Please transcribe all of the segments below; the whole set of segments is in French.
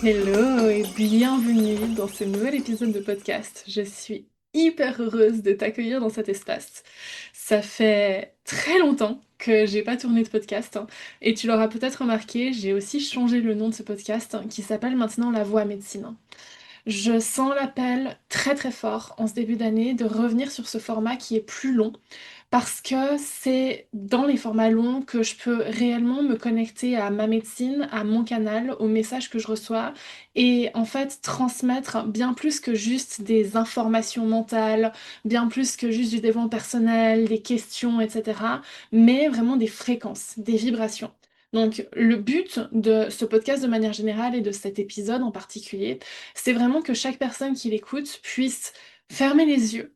Hello et bienvenue dans ce nouvel épisode de podcast. Je suis hyper heureuse de t'accueillir dans cet espace. Ça fait très longtemps que j'ai pas tourné de podcast et tu l'auras peut-être remarqué, j'ai aussi changé le nom de ce podcast qui s'appelle maintenant La Voix Médecine. Je sens l'appel très très fort en ce début d'année de revenir sur ce format qui est plus long parce que c'est dans les formats longs que je peux réellement me connecter à ma médecine, à mon canal, aux messages que je reçois et en fait transmettre bien plus que juste des informations mentales, bien plus que juste du développement personnel, des questions, etc. Mais vraiment des fréquences, des vibrations. Donc le but de ce podcast de manière générale et de cet épisode en particulier, c'est vraiment que chaque personne qui l'écoute puisse fermer les yeux,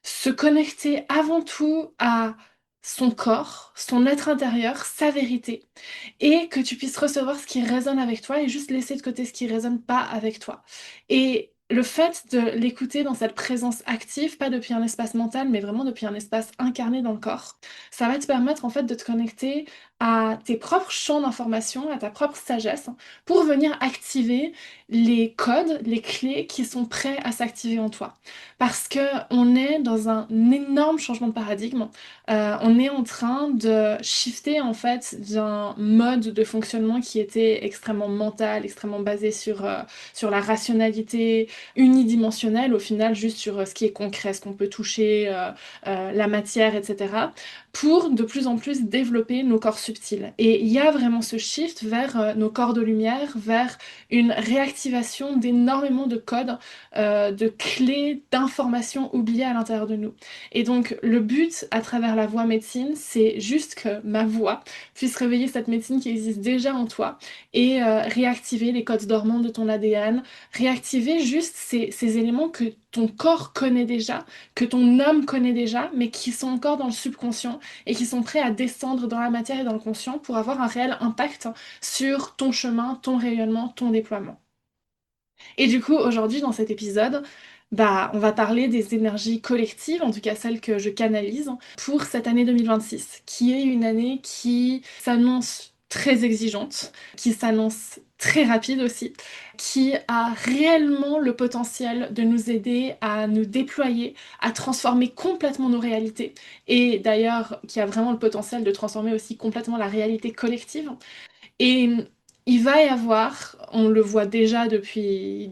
se connecter avant tout à son corps, son être intérieur, sa vérité, et que tu puisses recevoir ce qui résonne avec toi et juste laisser de côté ce qui résonne pas avec toi. Et le fait de l'écouter dans cette présence active, pas depuis un espace mental, mais vraiment depuis un espace incarné dans le corps, ça va te permettre en fait de te connecter à tes propres champs d'information, à ta propre sagesse, pour venir activer les codes, les clés qui sont prêts à s'activer en toi. Parce que on est dans un énorme changement de paradigme. On est en train de shifter en fait d'un mode de fonctionnement qui était extrêmement mental, extrêmement basé sur la rationalité unidimensionnelle, au final juste sur ce qui est concret, ce qu'on peut toucher, la matière, etc., pour de plus en plus développer nos corps subtils. Et il y a vraiment ce shift vers nos corps de lumière, vers une réactivation d'énormément de codes, de clés, d'informations oubliées à l'intérieur de nous. Et donc, le but à travers la voix médecine, c'est juste que ma voix puisse réveiller cette médecine qui existe déjà en toi et réactiver les codes dormants de ton ADN, réactiver juste ces éléments que ton corps connaît déjà, que ton âme connaît déjà, mais qui sont encore dans le subconscient et qui sont prêts à descendre dans la matière et dans le conscient pour avoir un réel impact sur ton chemin, ton rayonnement, ton déploiement. Et du coup, aujourd'hui, dans cet épisode, on va parler des énergies collectives, en tout cas celles que je canalise, pour cette année 2026, qui est une année qui s'annonce très exigeante, qui s'annonce très rapide aussi, qui a réellement le potentiel de nous aider à nous déployer, à transformer complètement nos réalités, et d'ailleurs qui a vraiment le potentiel de transformer aussi complètement la réalité collective. Et il va y avoir, on le voit déjà depuis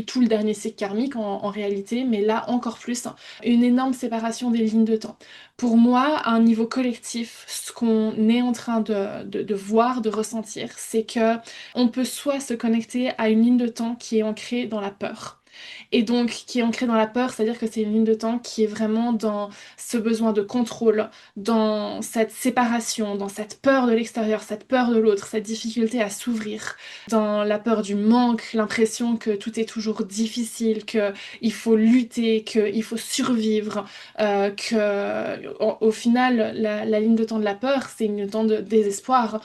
tout le dernier cycle karmique en réalité, mais là encore plus, une énorme séparation des lignes de temps. Pour moi, à un niveau collectif, ce qu'on est en train de voir, de ressentir, c'est que on peut soit se connecter à une ligne de temps qui est ancrée dans la peur. Et donc, qui est ancrée dans la peur, c'est-à-dire que c'est une ligne de temps qui est vraiment dans ce besoin de contrôle, dans cette séparation, dans cette peur de l'extérieur, cette peur de l'autre, cette difficulté à s'ouvrir, dans la peur du manque, l'impression que tout est toujours difficile, que il faut lutter, qu'il faut survivre, au final, la ligne de temps de la peur, c'est une ligne de temps de désespoir,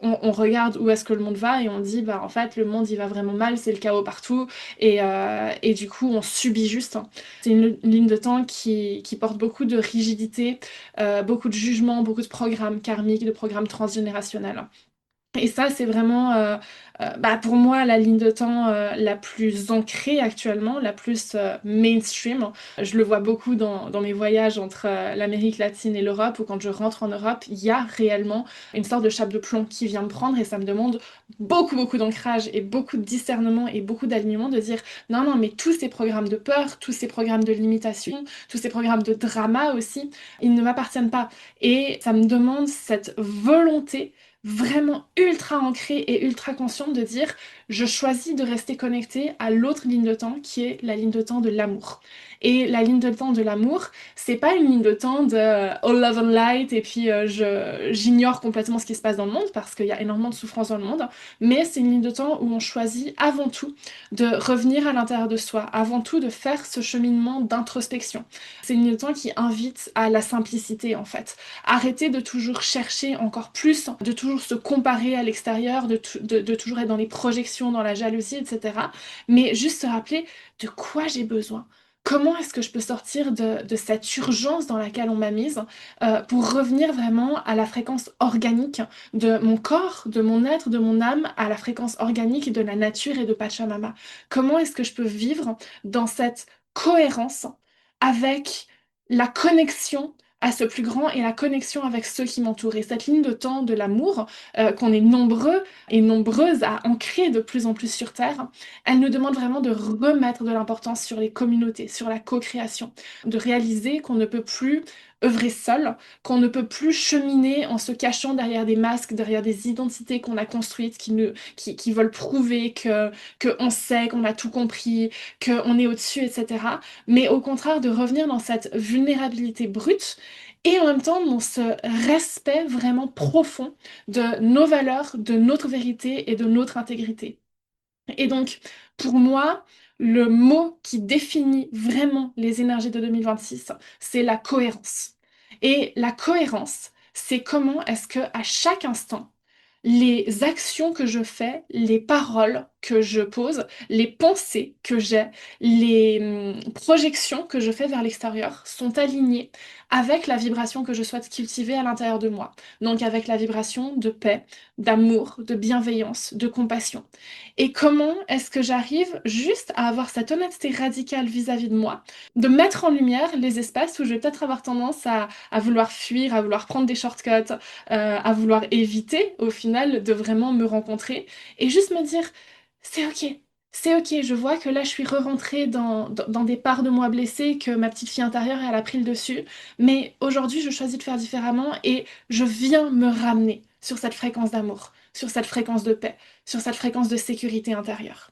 on regarde où est-ce que le monde va et on dit bah en fait le monde il va vraiment mal, c'est le chaos partout et du coup on subit juste. C'est une ligne de temps qui porte beaucoup de rigidité, beaucoup de jugements, beaucoup de programmes karmiques, de programmes transgénérationnels. Et ça, c'est vraiment, pour moi, la ligne de temps la plus ancrée actuellement, la plus mainstream. Je le vois beaucoup dans mes voyages entre l'Amérique latine et l'Europe, ou quand je rentre en Europe, il y a réellement une sorte de chape de plomb qui vient me prendre, et ça me demande beaucoup, beaucoup d'ancrage et beaucoup de discernement et beaucoup d'alignement de dire, non, non, mais tous ces programmes de peur, tous ces programmes de limitation, tous ces programmes de drama aussi, ils ne m'appartiennent pas. Et ça me demande cette volonté vraiment ultra ancrée et ultra consciente de dire je choisis de rester connectée à l'autre ligne de temps qui est la ligne de temps de l'amour. Et la ligne de temps de l'amour, c'est pas une ligne de temps de all love and light et puis j'ignore complètement ce qui se passe dans le monde parce qu'il y a énormément de souffrance dans le monde, mais c'est une ligne de temps où on choisit avant tout de revenir à l'intérieur de soi, avant tout de faire ce cheminement d'introspection. C'est une ligne de temps qui invite à la simplicité en fait. Arrêter de toujours chercher encore plus, de toujours se comparer à l'extérieur, de toujours être dans les projections, dans la jalousie, etc. Mais juste se rappeler de quoi j'ai besoin. comment est-ce que je peux sortir de cette urgence dans laquelle on m'a mise pour revenir vraiment à la fréquence organique de mon corps, de mon être, de mon âme, à la fréquence organique de la nature et de Pachamama. Comment est-ce que je peux vivre dans cette cohérence avec la connexion à ce plus grand et la connexion avec ceux qui m'entourent. Et cette ligne de temps de l'amour, qu'on est nombreux et nombreuses à ancrer de plus en plus sur Terre, elle nous demande vraiment de remettre de l'importance sur les communautés, sur la co-création, de réaliser qu'on ne peut plus œuvrer seul, qu'on ne peut plus cheminer en se cachant derrière des masques, derrière des identités qu'on a construites, qui veulent prouver que on sait, qu'on a tout compris, qu'on est au-dessus, etc. Mais au contraire, de revenir dans cette vulnérabilité brute et en même temps dans ce respect vraiment profond de nos valeurs, de notre vérité et de notre intégrité. Et donc, pour moi, le mot qui définit vraiment les énergies de 2026, c'est la cohérence. Et la cohérence, c'est comment est-ce que à chaque instant, les actions que je fais, les paroles que je pose, les pensées que j'ai, les projections que je fais vers l'extérieur sont alignées avec la vibration que je souhaite cultiver à l'intérieur de moi. Donc avec la vibration de paix, d'amour, de bienveillance, de compassion. Et comment est-ce que j'arrive juste à avoir cette honnêteté radicale vis-à-vis de moi, de mettre en lumière les espaces où je vais peut-être avoir tendance à vouloir fuir, à vouloir prendre des shortcuts, à vouloir éviter au final de vraiment me rencontrer et juste me dire, c'est ok. C'est ok, je vois que là je suis re-rentrée dans des parts de moi blessées, que ma petite fille intérieure elle a pris le dessus, mais aujourd'hui je choisis de faire différemment et je viens me ramener sur cette fréquence d'amour, sur cette fréquence de paix, sur cette fréquence de sécurité intérieure.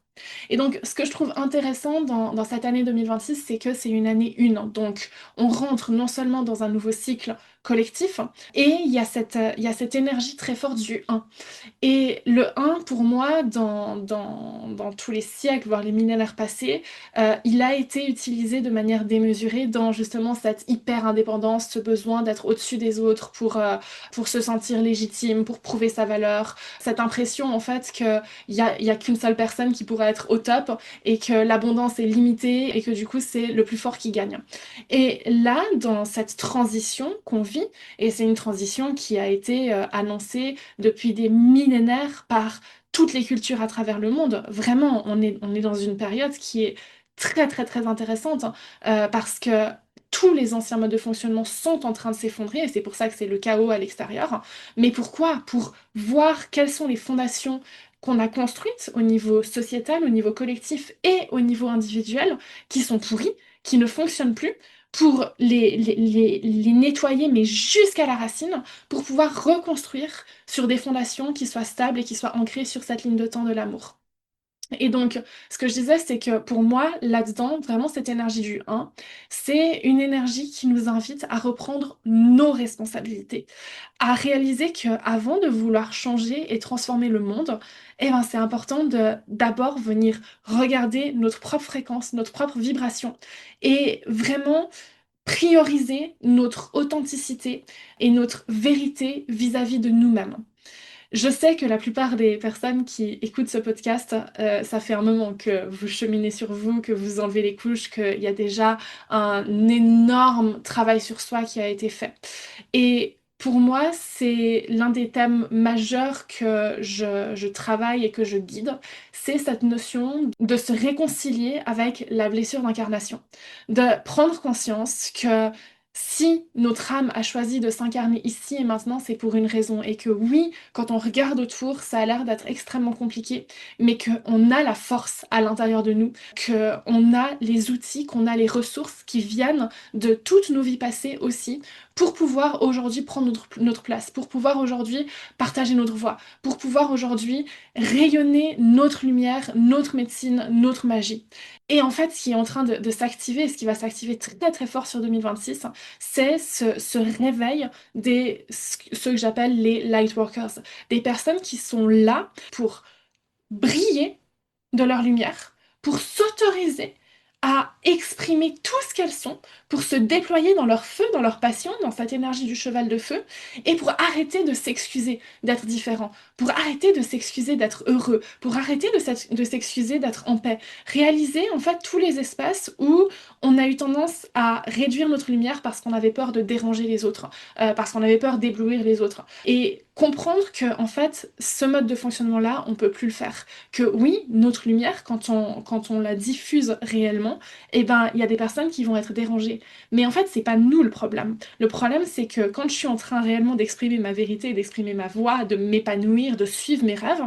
Et donc, ce que je trouve intéressant dans cette année 2026, c'est que c'est une année une. Donc, on rentre non seulement dans un nouveau cycle collectif, et il y a cette énergie très forte du un. Et le un pour moi, dans tous les siècles, voire les millénaires passés, il a été utilisé de manière démesurée dans justement cette hyper-indépendance, ce besoin d'être au-dessus des autres pour se sentir légitime, pour prouver sa valeur, cette impression en fait qu'il y a qu'une seule personne qui pourrait être au top et que l'abondance est limitée et que du coup c'est le plus fort qui gagne. Et là, dans cette transition qu'on vit, et c'est une transition qui a été annoncée depuis des millénaires par toutes les cultures à travers le monde. Vraiment, on est dans une période qui est très très très intéressante parce que tous les anciens modes de fonctionnement sont en train de s'effondrer et c'est pour ça que c'est le chaos à l'extérieur. Mais pourquoi? Pour voir quelles sont les fondations qu'on a construites au niveau sociétal, au niveau collectif et au niveau individuel qui sont pourries, qui ne fonctionnent plus pour les nettoyer, mais jusqu'à la racine, pour pouvoir reconstruire sur des fondations qui soient stables et qui soient ancrées sur cette ligne de temps de l'amour. Et donc, ce que je disais, c'est que pour moi, là-dedans, vraiment, cette énergie du un, c'est une énergie qui nous invite à reprendre nos responsabilités, à réaliser que avant de vouloir changer et transformer le monde, eh ben, c'est important de d'abord venir regarder notre propre fréquence, notre propre vibration, et vraiment prioriser notre authenticité et notre vérité vis-à-vis de nous-mêmes. Je sais que la plupart des personnes qui écoutent ce podcast, ça fait un moment que vous cheminez sur vous, que vous enlevez les couches, qu'il y a déjà un énorme travail sur soi qui a été fait. Et pour moi, c'est l'un des thèmes majeurs que je travaille et que je guide, c'est cette notion de se réconcilier avec la blessure d'incarnation, de prendre conscience que si notre âme a choisi de s'incarner ici et maintenant, c'est pour une raison. Et que oui, quand on regarde autour, ça a l'air d'être extrêmement compliqué, mais qu'on a la force à l'intérieur de nous, qu'on a les outils, qu'on a les ressources qui viennent de toutes nos vies passées aussi, pour pouvoir aujourd'hui prendre notre place, pour pouvoir aujourd'hui partager notre voix, pour pouvoir aujourd'hui rayonner notre lumière, notre médecine, notre magie. Et en fait, ce qui est en train de s'activer, et ce qui va s'activer très très fort sur 2026, c'est ce réveil des ceux que j'appelle les light workers, des personnes qui sont là pour briller de leur lumière, pour s'autoriser à exprimer tout ce qu'elles sont, pour se déployer dans leur feu, dans leur passion, dans cette énergie du cheval de feu, et pour arrêter de s'excuser d'être différent, pour arrêter de s'excuser d'être heureux, pour arrêter de s'excuser d'être en paix. Réaliser en fait tous les espaces où on a eu tendance à réduire notre lumière parce qu'on avait peur de déranger les autres, parce qu'on avait peur d'éblouir les autres. Et comprendre que en fait, ce mode de fonctionnement-là, on peut plus le faire. Que oui, notre lumière, quand on la diffuse réellement, eh ben, il y a des personnes qui vont être dérangées. Mais en fait, c'est pas nous le problème. Le problème, c'est que quand je suis en train réellement d'exprimer ma vérité, d'exprimer ma voix, de m'épanouir, de suivre mes rêves,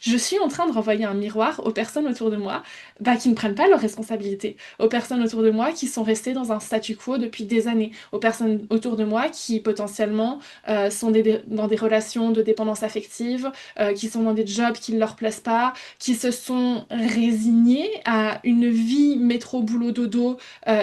je suis en train de renvoyer un miroir aux personnes autour de moi bah, qui ne prennent pas leurs responsabilités, aux personnes autour de moi qui sont restées dans un statu quo depuis des années, aux personnes autour de moi qui potentiellement sont dans des relations de dépendance affective, qui sont dans des jobs qui ne leur plaisent pas, qui se sont résignés à une vie métro-boulot-dodo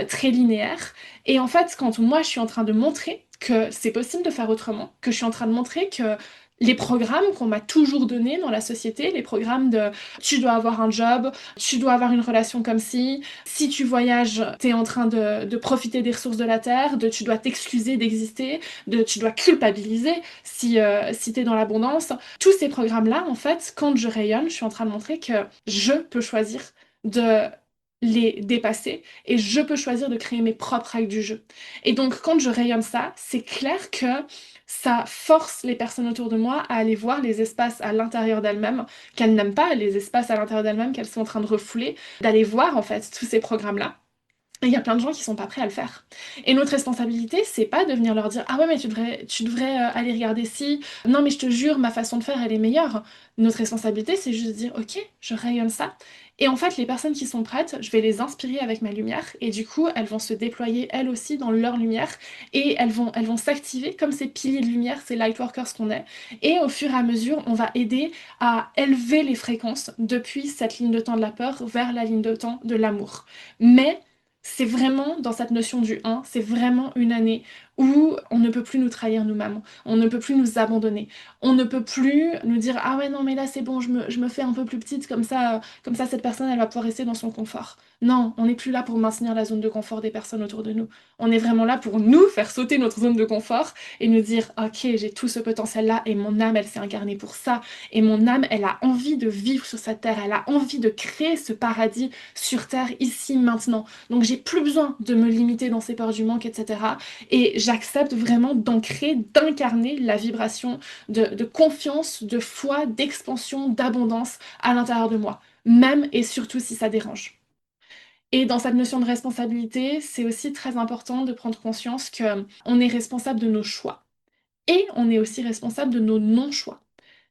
très linéaire. Et en fait, quand moi je suis en train de montrer que c'est possible de faire autrement, que je suis en train de montrer que les programmes qu'on m'a toujours donnés dans la société, les programmes de tu dois avoir un job, tu dois avoir une relation comme si tu voyages, t'es en train de profiter des ressources de la terre, tu dois t'excuser d'exister, tu dois culpabiliser si t'es dans l'abondance. Tous ces programmes-là, en fait, quand je rayonne, je suis en train de montrer que je peux choisir de les dépasser et je peux choisir de créer mes propres règles du jeu. Et donc, quand je rayonne ça, c'est clair que ça force les personnes autour de moi à aller voir les espaces à l'intérieur d'elles-mêmes qu'elles n'aiment pas, les espaces à l'intérieur d'elles-mêmes qu'elles sont en train de refouler, d'aller voir en fait tous ces programmes-là. Et il y a plein de gens qui sont pas prêts à le faire. Et notre responsabilité, c'est pas de venir leur dire ah ouais mais tu devrais aller regarder ci. Non mais je te jure ma façon de faire elle est meilleure. Notre responsabilité c'est juste de dire ok je rayonne ça. Et en fait les personnes qui sont prêtes, je vais les inspirer avec ma lumière et du coup elles vont se déployer elles aussi dans leur lumière et elles vont s'activer comme ces piliers de lumière, ces lightworkers qu'on est. Et au fur et à mesure on va aider à élever les fréquences depuis cette ligne de temps de la peur vers la ligne de temps de l'amour. Mais c'est vraiment dans cette notion du 1, c'est vraiment une année où on ne peut plus nous trahir nous-mêmes, on ne peut plus nous abandonner, on ne peut plus nous dire ah ouais non mais là c'est bon, je me fais un peu plus petite comme ça cette personne elle va pouvoir rester dans son confort. Non, on n'est plus là pour maintenir la zone de confort des personnes autour de nous. On est vraiment là pour nous faire sauter notre zone de confort et nous dire ok j'ai tout ce potentiel-là et mon âme elle s'est incarnée pour ça et mon âme elle a envie de vivre sur cette terre, elle a envie de créer ce paradis sur terre ici maintenant. Donc j'ai plus besoin de me limiter dans ces peurs du manque, etc. Et j'accepte vraiment d'ancrer, d'incarner la vibration de confiance, de foi, d'expansion, d'abondance à l'intérieur de moi, même et surtout si ça dérange. Et dans cette notion de responsabilité, c'est aussi très important de prendre conscience que on est responsable de nos choix et on est aussi responsable de nos non-choix.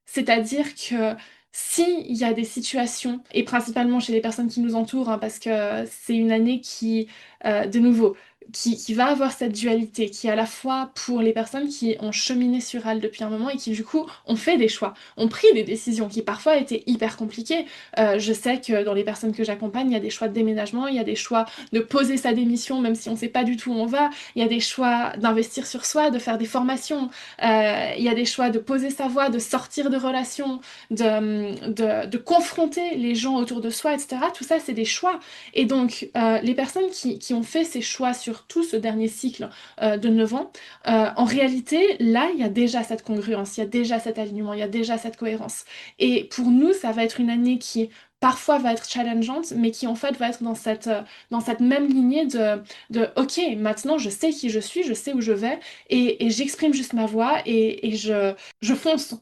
C'est-à-dire que s'il y a des situations, et principalement chez les personnes qui nous entourent, hein, parce que c'est une année qui, de nouveau, qui va avoir cette dualité, qui est à la fois pour les personnes qui ont cheminé sur elle depuis un moment et qui du coup ont fait des choix, ont pris des décisions qui parfois étaient hyper compliquées. Je sais que dans les personnes que j'accompagne, il y a des choix de déménagement, il y a des choix de poser sa démission même si on ne sait pas du tout où on va, il y a des choix d'investir sur soi, de faire des formations, il y a des choix de poser sa voix, de sortir de relations, de confronter les gens autour de soi, etc. Tout ça, c'est des choix. Et donc, les personnes qui ont fait ces choix sur tout ce dernier cycle de 9 ans, en réalité, là, il y a déjà cette congruence, il y a déjà cet alignement, il y a déjà cette cohérence. Et pour nous, ça va être une année qui parfois va être challengeante, mais qui en fait va être dans cette même lignée de OK, maintenant je sais qui je suis, je sais où je vais, et j'exprime juste ma voix et je fonce.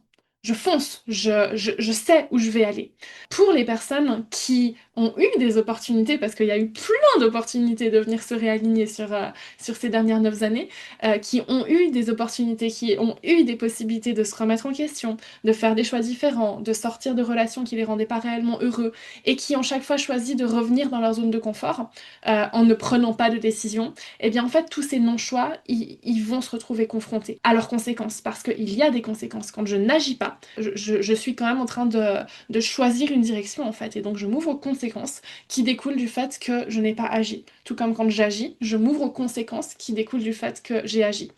Je fonce, je sais où je vais aller. Pour les personnes qui ont eu des opportunités, parce qu'il y a eu plein d'opportunités de venir se réaligner sur ces dernières 9 années, qui ont eu des opportunités, qui ont eu des possibilités de se remettre en question, de faire des choix différents, de sortir de relations qui les rendaient pas réellement heureux, et qui ont chaque fois choisi de revenir dans leur zone de confort en ne prenant pas de décision, eh bien en fait tous ces non-choix, ils vont se retrouver confrontés à leurs conséquences, parce qu'il y a des conséquences. Quand je n'agis pas, je suis quand même en train de choisir une direction en fait, et donc je m'ouvre aux conséquences conséquences qui découlent du fait que je n'ai pas agi. Tout comme quand j'agis, je m'ouvre aux conséquences qui découlent du fait que j'ai agi.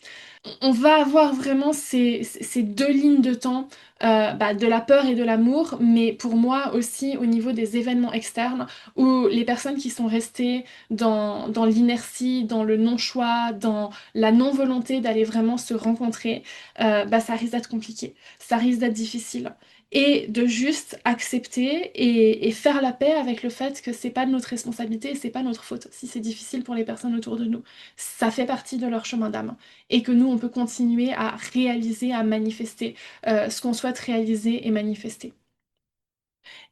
On va avoir vraiment ces deux lignes de temps, de la peur et de l'amour, mais pour moi aussi au niveau des événements externes, où les personnes qui sont restées dans l'inertie, dans le non-choix, dans la non-volonté d'aller vraiment se rencontrer, ça risque d'être compliqué, ça risque d'être difficile. Et de juste accepter et faire la paix avec le fait que c'est pas de notre responsabilité et c'est pas notre faute si c'est difficile pour les personnes autour de nous. Ça fait partie de leur chemin d'âme et que nous, on peut continuer à réaliser, à manifester ce qu'on souhaite réaliser et manifester.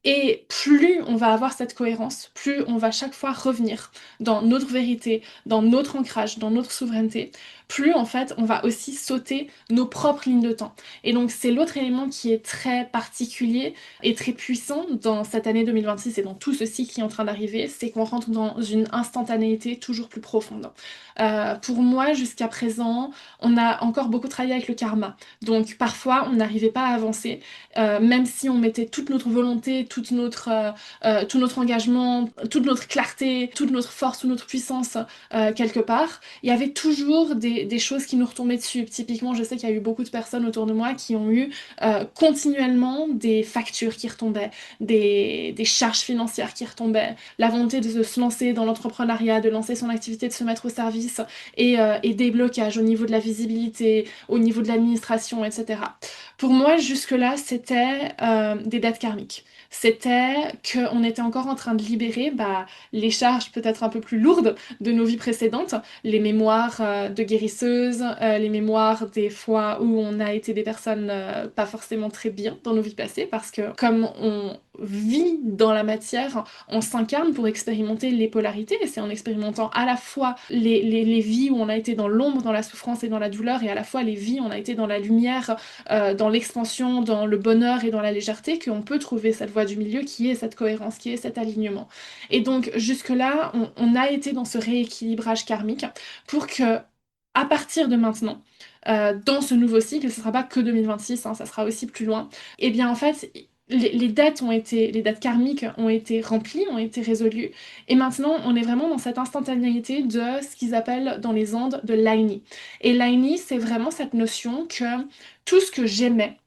Et plus on va avoir cette cohérence, plus on va chaque fois revenir dans notre vérité, dans notre ancrage, dans notre souveraineté, plus en fait on va aussi sauter nos propres lignes de temps. Et donc c'est l'autre élément qui est très particulier et très puissant dans cette année 2026 et dans tout ceci qui est en train d'arriver, c'est qu'on rentre dans une instantanéité toujours plus profonde. Pour moi, jusqu'à présent, on a encore beaucoup travaillé avec le karma. Donc parfois, on n'arrivait pas à avancer même si on mettait toute notre volonté, tout notre engagement, toute notre clarté, toute notre force, toute notre puissance quelque part, il y avait toujours des choses qui nous retombaient dessus. Typiquement, je sais qu'il y a eu beaucoup de personnes autour de moi qui ont eu continuellement des factures qui retombaient, des charges financières qui retombaient, la volonté de se lancer dans l'entrepreneuriat, de lancer son activité, de se mettre au service et des blocages au niveau de la visibilité, au niveau de l'administration, etc. Pour moi, jusque-là, c'était des dettes karmiques. C'était qu'on était encore en train de libérer les charges peut-être un peu plus lourdes de nos vies précédentes, les mémoires de guérisseuses, les mémoires des fois où on a été des personnes pas forcément très bien dans nos vies passées, parce que comme on vit dans la matière, on s'incarne pour expérimenter les polarités, et c'est en expérimentant à la fois les vies où on a été dans l'ombre, dans la souffrance et dans la douleur, et à la fois les vies où on a été dans la lumière, dans l'expansion, dans le bonheur et dans la légèreté, qu'on peut trouver cette voie du milieu qui est cette cohérence, qui est cet alignement. Et donc jusque-là, on a été dans ce rééquilibrage karmique pour que, à partir de maintenant, dans ce nouveau cycle, ce ne sera pas que 2026, hein, ça sera aussi plus loin, et bien en fait, les dettes karmiques ont été remplies, ont été résolues, et maintenant on est vraiment dans cette instantanéité de ce qu'ils appellent dans les Andes de l'Aini. Et l'Aini, c'est vraiment cette notion que tout ce que j'aimais,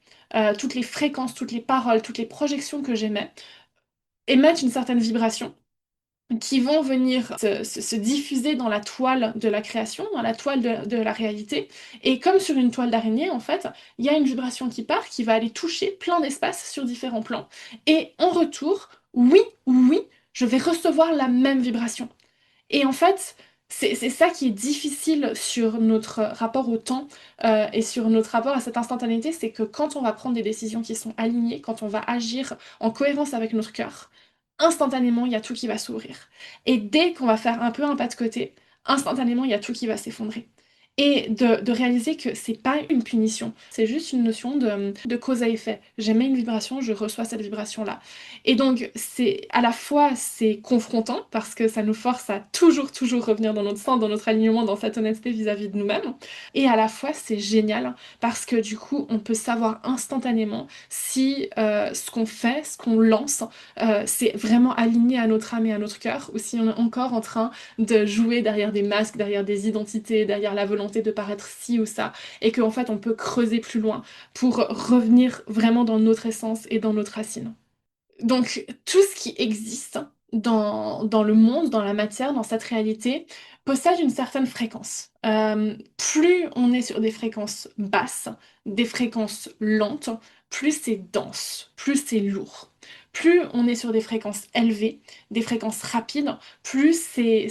toutes les fréquences, toutes les paroles, toutes les projections que j'aimais, émettent une certaine vibration qui vont venir se diffuser dans la toile de la création, dans la toile de la réalité. Et comme sur une toile d'araignée, en fait, il y a une vibration qui part, qui va aller toucher plein d'espaces sur différents plans. Et en retour, oui, oui, je vais recevoir la même vibration. Et en fait, c'est ça qui est difficile sur notre rapport au temps et sur notre rapport à cette instantanéité, c'est que quand on va prendre des décisions qui sont alignées, quand on va agir en cohérence avec notre cœur, instantanément, il y a tout qui va s'ouvrir. Et dès qu'on va faire un peu un pas de côté, instantanément, il y a tout qui va s'effondrer. Et de réaliser que c'est pas une punition, c'est juste une notion de cause à effet. J'émets une vibration, je reçois cette vibration-là. Et donc, c'est à la fois c'est confrontant parce que ça nous force à toujours, toujours revenir dans notre sens, dans notre alignement, dans cette honnêteté vis-à-vis de nous-mêmes. Et à la fois, c'est génial parce que du coup, on peut savoir instantanément si ce qu'on fait, ce qu'on lance, c'est vraiment aligné à notre âme et à notre cœur, ou si on est encore en train de jouer derrière des masques, derrière des identités, derrière la volonté de paraître ci ou ça, et qu'en fait, on peut creuser plus loin pour revenir vraiment dans notre essence et dans notre racine. Donc, tout ce qui existe dans le monde, dans la matière, dans cette réalité, possède une certaine fréquence. Plus on est sur des fréquences basses, des fréquences lentes, plus c'est dense, plus c'est lourd. Plus on est sur des fréquences élevées, des fréquences rapides, plus c'est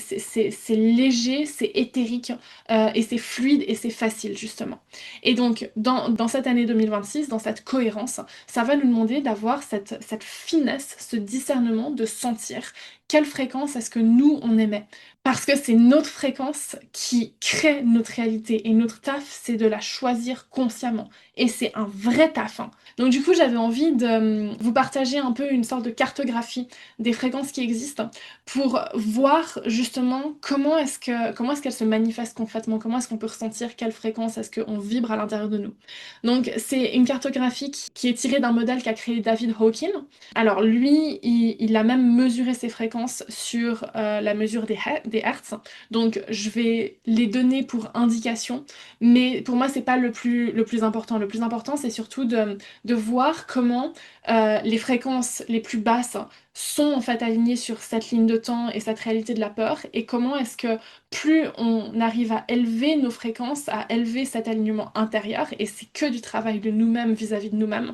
léger, c'est éthérique, et c'est fluide et c'est facile, justement. Et donc, dans cette année 2026, dans cette cohérence, ça va nous demander d'avoir cette finesse, ce discernement, de sentir quelle fréquence est-ce que nous, on émet. Parce que c'est notre fréquence qui crée notre réalité et notre taf, c'est de la choisir consciemment. Et c'est un vrai taf, hein. Donc du coup, j'avais envie de vous partager un peu une sorte de cartographie des fréquences qui existent pour voir justement comment est-ce qu'elles se manifestent concrètement, comment est-ce qu'on peut ressentir quelle fréquence est-ce qu'on vibre à l'intérieur de nous. Donc c'est une cartographie qui est tirée d'un modèle qu'a créé David Hawkins. Alors lui, il a même mesuré ses fréquences sur la mesure des hertz. Donc je vais les donner pour indication, mais pour moi c'est pas le plus important. Le plus important c'est surtout de voir comment les fréquences les plus basses sont en fait alignées sur cette ligne de temps et cette réalité de la peur, et comment est-ce que plus on arrive à élever nos fréquences, à élever cet alignement intérieur, et c'est que du travail de nous-mêmes vis-à-vis de nous-mêmes,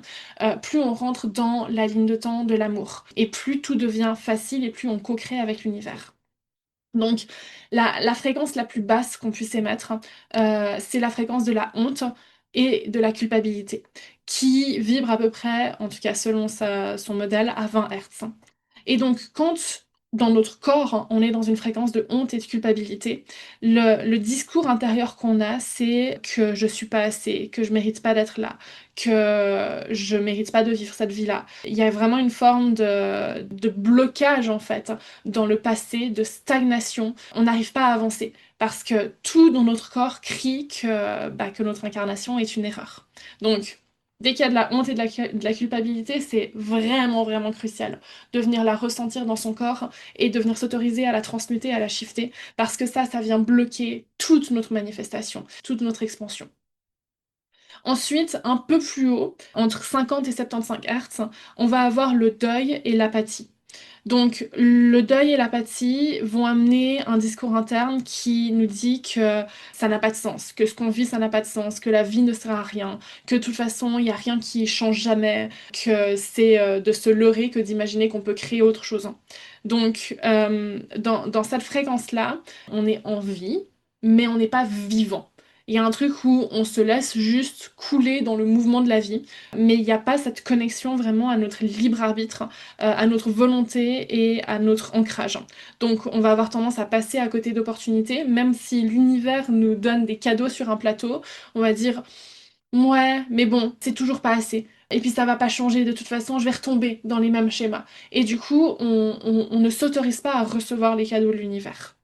plus on rentre dans la ligne de temps de l'amour, et plus tout devient facile et plus on co-crée avec l'univers. Donc la fréquence la plus basse qu'on puisse émettre, c'est la fréquence de la honte et de la culpabilité, qui vibre à peu près, en tout cas selon son modèle, à 20 Hz. Et donc, quand dans notre corps, on est dans une fréquence de honte et de culpabilité, le discours intérieur qu'on a, c'est que je suis pas assez, que je mérite pas d'être là, que je mérite pas de vivre cette vie-là. Il y a vraiment une forme de blocage, en fait, dans le passé, de stagnation. On n'arrive pas à avancer parce que tout dans notre corps crie que notre incarnation est une erreur. Donc, dès qu'il y a de la honte et de la culpabilité, c'est vraiment, vraiment crucial de venir la ressentir dans son corps et de venir s'autoriser à la transmuter, à la shifter, parce que ça vient bloquer toute notre manifestation, toute notre expansion. Ensuite, un peu plus haut, entre 50 et 75 Hz, on va avoir le deuil et l'apathie. Donc le deuil et l'apathie vont amener un discours interne qui nous dit que ça n'a pas de sens, que ce qu'on vit ça n'a pas de sens, que la vie ne sert à rien, que de toute façon il n'y a rien qui change jamais, que c'est de se leurrer que d'imaginer qu'on peut créer autre chose. Donc dans cette fréquence-là, on est en vie, mais on n'est pas vivant. Il y a un truc où on se laisse juste couler dans le mouvement de la vie, mais il n'y a pas cette connexion vraiment à notre libre arbitre, à notre volonté et à notre ancrage. Donc on va avoir tendance à passer à côté d'opportunités, même si l'univers nous donne des cadeaux sur un plateau, on va dire ouais, mais bon, c'est toujours pas assez. Et puis ça va pas changer, de toute façon, je vais retomber dans les mêmes schémas. Et du coup, on ne s'autorise pas à recevoir les cadeaux de l'univers.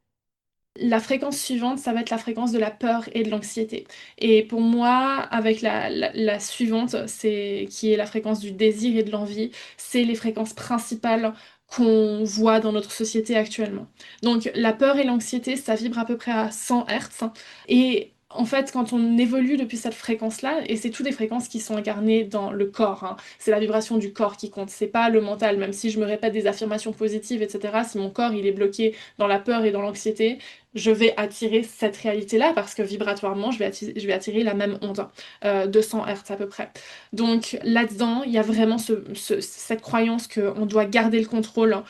La fréquence suivante, ça va être la fréquence de la peur et de l'anxiété. Et pour moi, avec la suivante, qui est la fréquence du désir et de l'envie, c'est les fréquences principales qu'on voit dans notre société actuellement. Donc la peur et l'anxiété, ça vibre à peu près à 100 Hz. Et en fait, quand on évolue depuis cette fréquence-là, et c'est toutes des fréquences qui sont incarnées dans le corps, hein, c'est la vibration du corps qui compte, c'est pas le mental, même si je me répète des affirmations positives, etc., si mon corps il est bloqué dans la peur et dans l'anxiété, je vais attirer cette réalité-là parce que vibratoirement, je vais attirer la même onde, 200 Hz à peu près. Donc là-dedans, il y a vraiment cette croyance qu'on doit garder le contrôle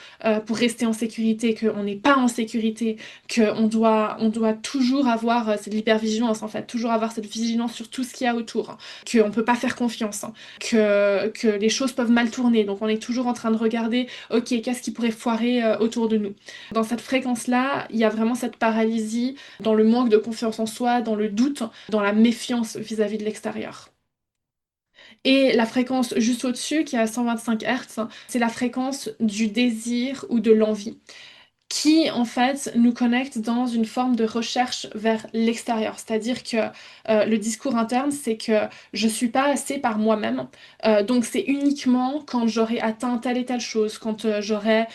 pour rester en sécurité, qu'on n'est pas en sécurité, on doit toujours avoir cette hypervigilance en fait, toujours avoir cette vigilance sur tout ce qu'il y a autour, qu'on ne peut pas faire confiance, hein, que les choses peuvent mal tourner. Donc on est toujours en train de regarder, ok, qu'est-ce qui pourrait foirer autour de nous. Dans cette fréquence-là, il y a vraiment cette paralysie, dans le manque de confiance en soi, dans le doute, dans la méfiance vis-à-vis de l'extérieur. Et la fréquence juste au-dessus, qui est à 125 Hz, c'est la fréquence du désir ou de l'envie, qui en fait nous connecte dans une forme de recherche vers l'extérieur. C'est-à-dire que le discours interne, c'est que je suis pas assez par moi-même. Donc c'est uniquement quand j'aurai atteint telle et telle chose, quand j'aurai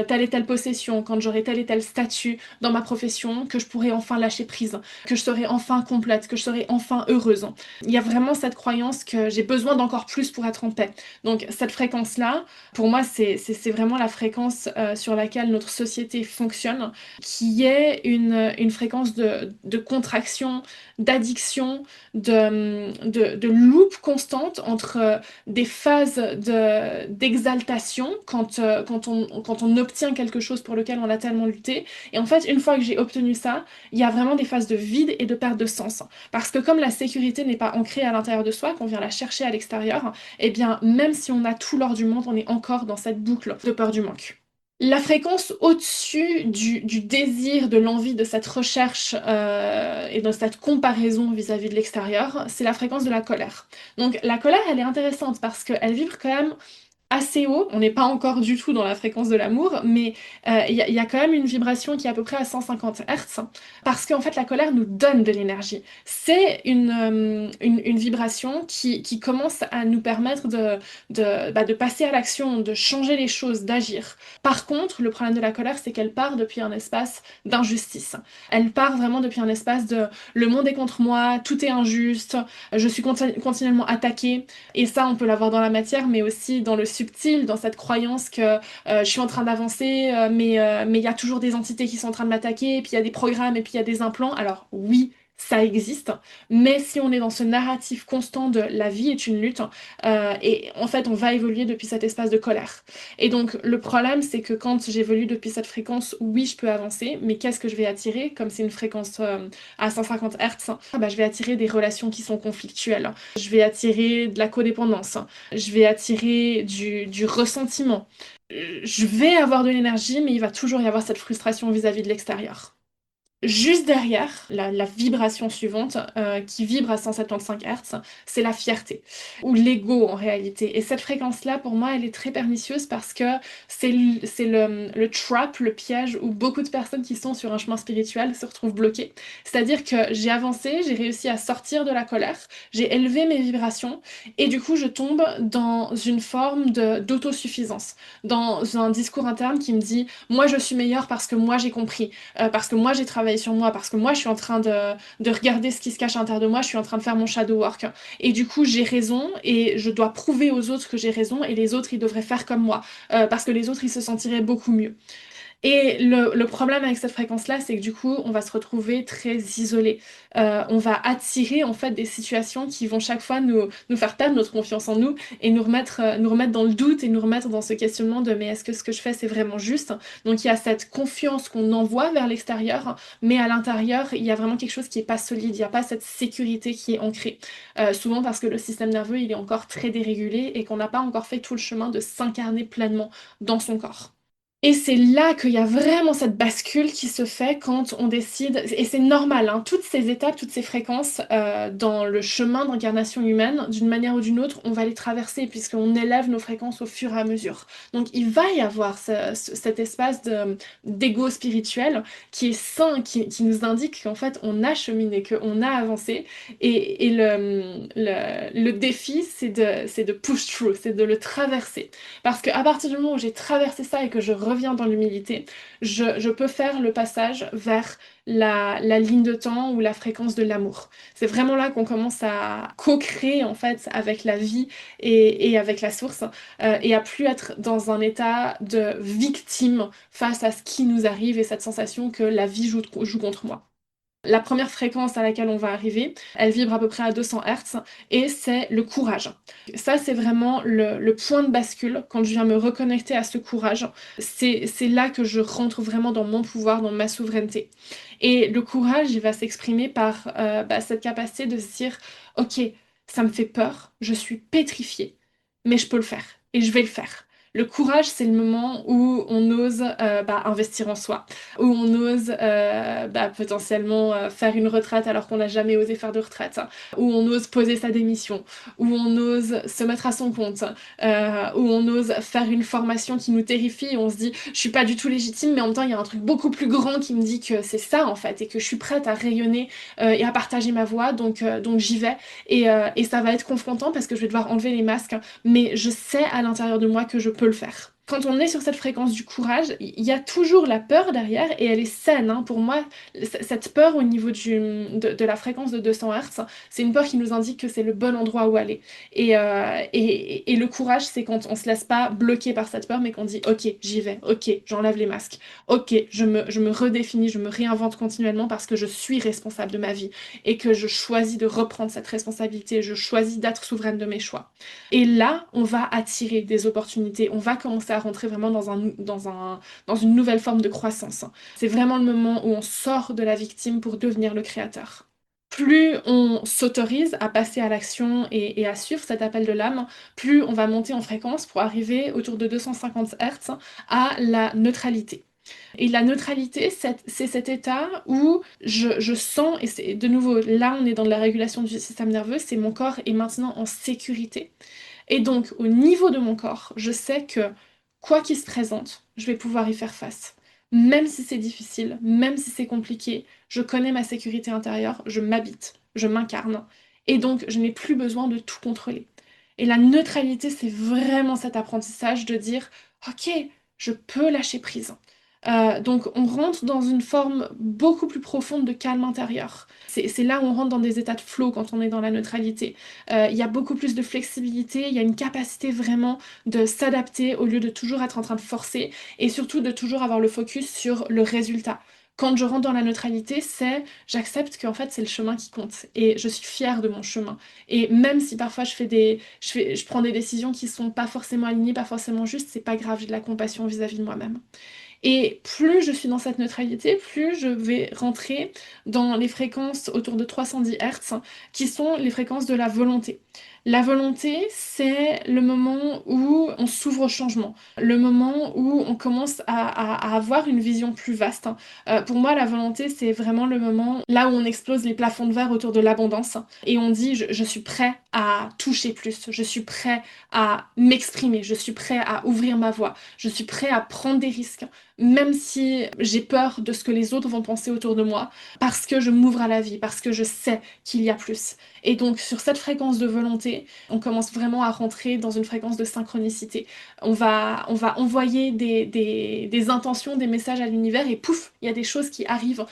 telle et telle possession, quand j'aurai tel et tel statut dans ma profession, que je pourrai enfin lâcher prise, que je serai enfin complète, que je serai enfin heureuse. Il y a vraiment cette croyance que j'ai besoin d'encore plus pour être en paix. Donc cette fréquence-là, pour moi, c'est vraiment la fréquence sur laquelle notre société fonctionne, qui est une fréquence de contraction, d'addiction, de loupe constante entre des phases d'exaltation quand on obtient quelque chose pour lequel on a tellement lutté. Et en fait, une fois que j'ai obtenu ça, il y a vraiment des phases de vide et de perte de sens. Parce que comme la sécurité n'est pas ancrée à l'intérieur de soi, qu'on vient la chercher à l'extérieur, eh bien, même si on a tout l'or du monde, on est encore dans cette boucle de peur du manque. La fréquence au-dessus du désir, de l'envie, de cette recherche et de cette comparaison vis-à-vis de l'extérieur, c'est la fréquence de la colère. Donc la colère, elle est intéressante parce qu'elle vibre quand même assez haut. On n'est pas encore du tout dans la fréquence de l'amour, mais il y a quand même une vibration qui est à peu près à 150 Hertz, parce qu'en fait la colère nous donne de l'énergie. C'est une vibration qui commence à nous permettre de passer à l'action, de changer les choses, d'agir. Par contre, le problème de la colère, c'est qu'elle part depuis un espace d'injustice. Elle part vraiment depuis un espace de le monde est contre moi, tout est injuste, je suis continuellement attaquée. Et ça, on peut l'avoir dans la matière, mais aussi dans le subtil, dans cette croyance que je suis en train d'avancer, mais il y a toujours des entités qui sont en train de m'attaquer, et puis il y a des programmes, et puis il y a des implants. Alors oui, ça existe, mais si on est dans ce narratif constant de la vie est une lutte, et en fait on va évoluer depuis cet espace de colère. Et donc le problème, c'est que quand j'évolue depuis cette fréquence, oui, je peux avancer, mais qu'est-ce que je vais attirer? Comme c'est une fréquence à 150 Hz, bah, je vais attirer des relations qui sont conflictuelles. Je vais attirer de la codépendance. Je vais attirer du ressentiment. Je vais avoir de l'énergie, mais il va toujours y avoir cette frustration vis-à-vis de l'extérieur. Juste derrière, la vibration suivante, qui vibre à 175 Hz, c'est la fierté, ou l'ego en réalité. Et cette fréquence-là, pour moi, elle est très pernicieuse parce que c'est le trap, le piège où beaucoup de personnes qui sont sur un chemin spirituel se retrouvent bloquées. C'est-à-dire que j'ai avancé, j'ai réussi à sortir de la colère, j'ai élevé mes vibrations, et du coup, je tombe dans une forme d'autosuffisance, dans un discours interne qui me dit, moi, je suis meilleure parce que moi, j'ai compris parce que moi j'ai travaillé sur moi, parce que moi je suis en train de regarder ce qui se cache à l'intérieur de moi, je suis en train de faire mon shadow work. Et du coup j'ai raison et je dois prouver aux autres que j'ai raison et les autres ils devraient faire comme moi, parce que les autres ils se sentiraient beaucoup mieux. Et le problème avec cette fréquence-là, c'est que du coup, on va se retrouver très isolé. On va attirer en fait des situations qui vont chaque fois nous faire perdre notre confiance en nous et nous remettre dans le doute et nous remettre dans ce questionnement de mais est-ce que ce que je fais c'est vraiment juste? Donc il y a cette confiance qu'on envoie vers l'extérieur, mais à l'intérieur, il y a vraiment quelque chose qui est pas solide, il n'y a pas cette sécurité qui est ancrée. Souvent parce que le système nerveux, il est encore très dérégulé et qu'on n'a pas encore fait tout le chemin de s'incarner pleinement dans son corps. Et c'est là qu'il y a vraiment cette bascule qui se fait quand on décide, et c'est normal, hein, toutes ces étapes, toutes ces fréquences dans le chemin d'incarnation humaine, d'une manière ou d'une autre, on va les traverser puisqu'on élève nos fréquences au fur et à mesure. Donc il va y avoir cet espace d'ego spirituel qui est sain, qui nous indique qu'en fait on a cheminé, qu'on a avancé, et le défi c'est de push through, c'est de le traverser. Parce qu'à partir du moment où j'ai traversé ça et que je reviens dans l'humilité, je peux faire le passage vers la ligne de temps ou la fréquence de l'amour. C'est vraiment là qu'on commence à co-créer en fait avec la vie et avec la source, et à plus être dans un état de victime face à ce qui nous arrive et cette sensation que la vie joue contre moi. La première fréquence à laquelle on va arriver, elle vibre à peu près à 200 Hertz et c'est le courage. Ça, c'est vraiment le point de bascule quand je viens me reconnecter à ce courage. C'est là que je rentre vraiment dans mon pouvoir, dans ma souveraineté. Et le courage, il va s'exprimer par cette capacité de se dire, ok, ça me fait peur, je suis pétrifiée, mais je peux le faire et je vais le faire. Le courage, c'est le moment où on ose investir en soi, où on ose potentiellement faire une retraite alors qu'on n'a jamais osé faire de retraite, hein, où on ose poser sa démission, où on ose se mettre à son compte, où on ose faire une formation qui nous terrifie et on se dit je suis pas du tout légitime mais en même temps il y a un truc beaucoup plus grand qui me dit que c'est ça en fait et que je suis prête à rayonner et à partager ma voix donc j'y vais et ça va être confrontant parce que je vais devoir enlever les masques mais je sais à l'intérieur de moi que je peux le faire. Quand on est sur cette fréquence du courage, il y a toujours la peur derrière et elle est saine, hein. Pour moi, cette peur au niveau de la fréquence de 200 Hz, c'est une peur qui nous indique que c'est le bon endroit où aller. Et le courage, c'est quand on se laisse pas bloquer par cette peur, mais qu'on dit ok, j'y vais, ok, j'enlève les masques, ok, je me redéfinis, je me réinvente continuellement parce que je suis responsable de ma vie et que je choisis de reprendre cette responsabilité, je choisis d'être souveraine de mes choix. Et là, on va attirer des opportunités, on va commencer à rentrer vraiment dans une nouvelle forme de croissance. C'est vraiment le moment où on sort de la victime pour devenir le créateur. plus on s'autorise à passer à l'action et à suivre cet appel de l'âme, plus on va monter en fréquence pour arriver autour de 250 Hz à la neutralité. Et la neutralité, c'est cet état où je sens, et c'est de nouveau, là on est dans la régulation du système nerveux, c'est mon corps est maintenant en sécurité. Et donc, au niveau de mon corps, je sais que quoi qu'il se présente, je vais pouvoir y faire face. Même si c'est difficile, même si c'est compliqué, je connais ma sécurité intérieure, je m'habite, je m'incarne. Et donc, je n'ai plus besoin de tout contrôler. Et la neutralité, c'est vraiment cet apprentissage de dire, OK, je peux lâcher prise. Donc on rentre dans une forme beaucoup plus profonde de calme intérieur. C'est là où on rentre dans des états de flow quand on est dans la neutralité. Il y a beaucoup plus de flexibilité, il y a une capacité vraiment de s'adapter au lieu de toujours être en train de forcer et surtout de toujours avoir le focus sur le résultat. Quand je rentre dans la neutralité, j'accepte qu'en fait c'est le chemin qui compte et je suis fière de mon chemin. Et même si parfois je prends des décisions qui sont pas forcément alignées, pas forcément justes, c'est pas grave, j'ai de la compassion vis-à-vis de moi-même. Et plus je suis dans cette neutralité, plus je vais rentrer dans les fréquences autour de 310 Hz, qui sont les fréquences de la volonté. La volonté, c'est le moment où on s'ouvre au changement, le moment où on commence à avoir une vision plus vaste. Pour moi, la volonté, c'est vraiment le moment là où on explose les plafonds de verre autour de l'abondance et on dit je suis prêt à toucher plus, je suis prêt à m'exprimer, je suis prêt à ouvrir ma voix, je suis prêt à prendre des risques même si j'ai peur de ce que les autres vont penser autour de moi, parce que je m'ouvre à la vie, parce que je sais qu'il y a plus. Et donc sur cette fréquence de volonté, on commence vraiment à rentrer dans une fréquence de synchronicité. On va envoyer des intentions, des messages à l'univers et pouf, il y a des choses qui arrivent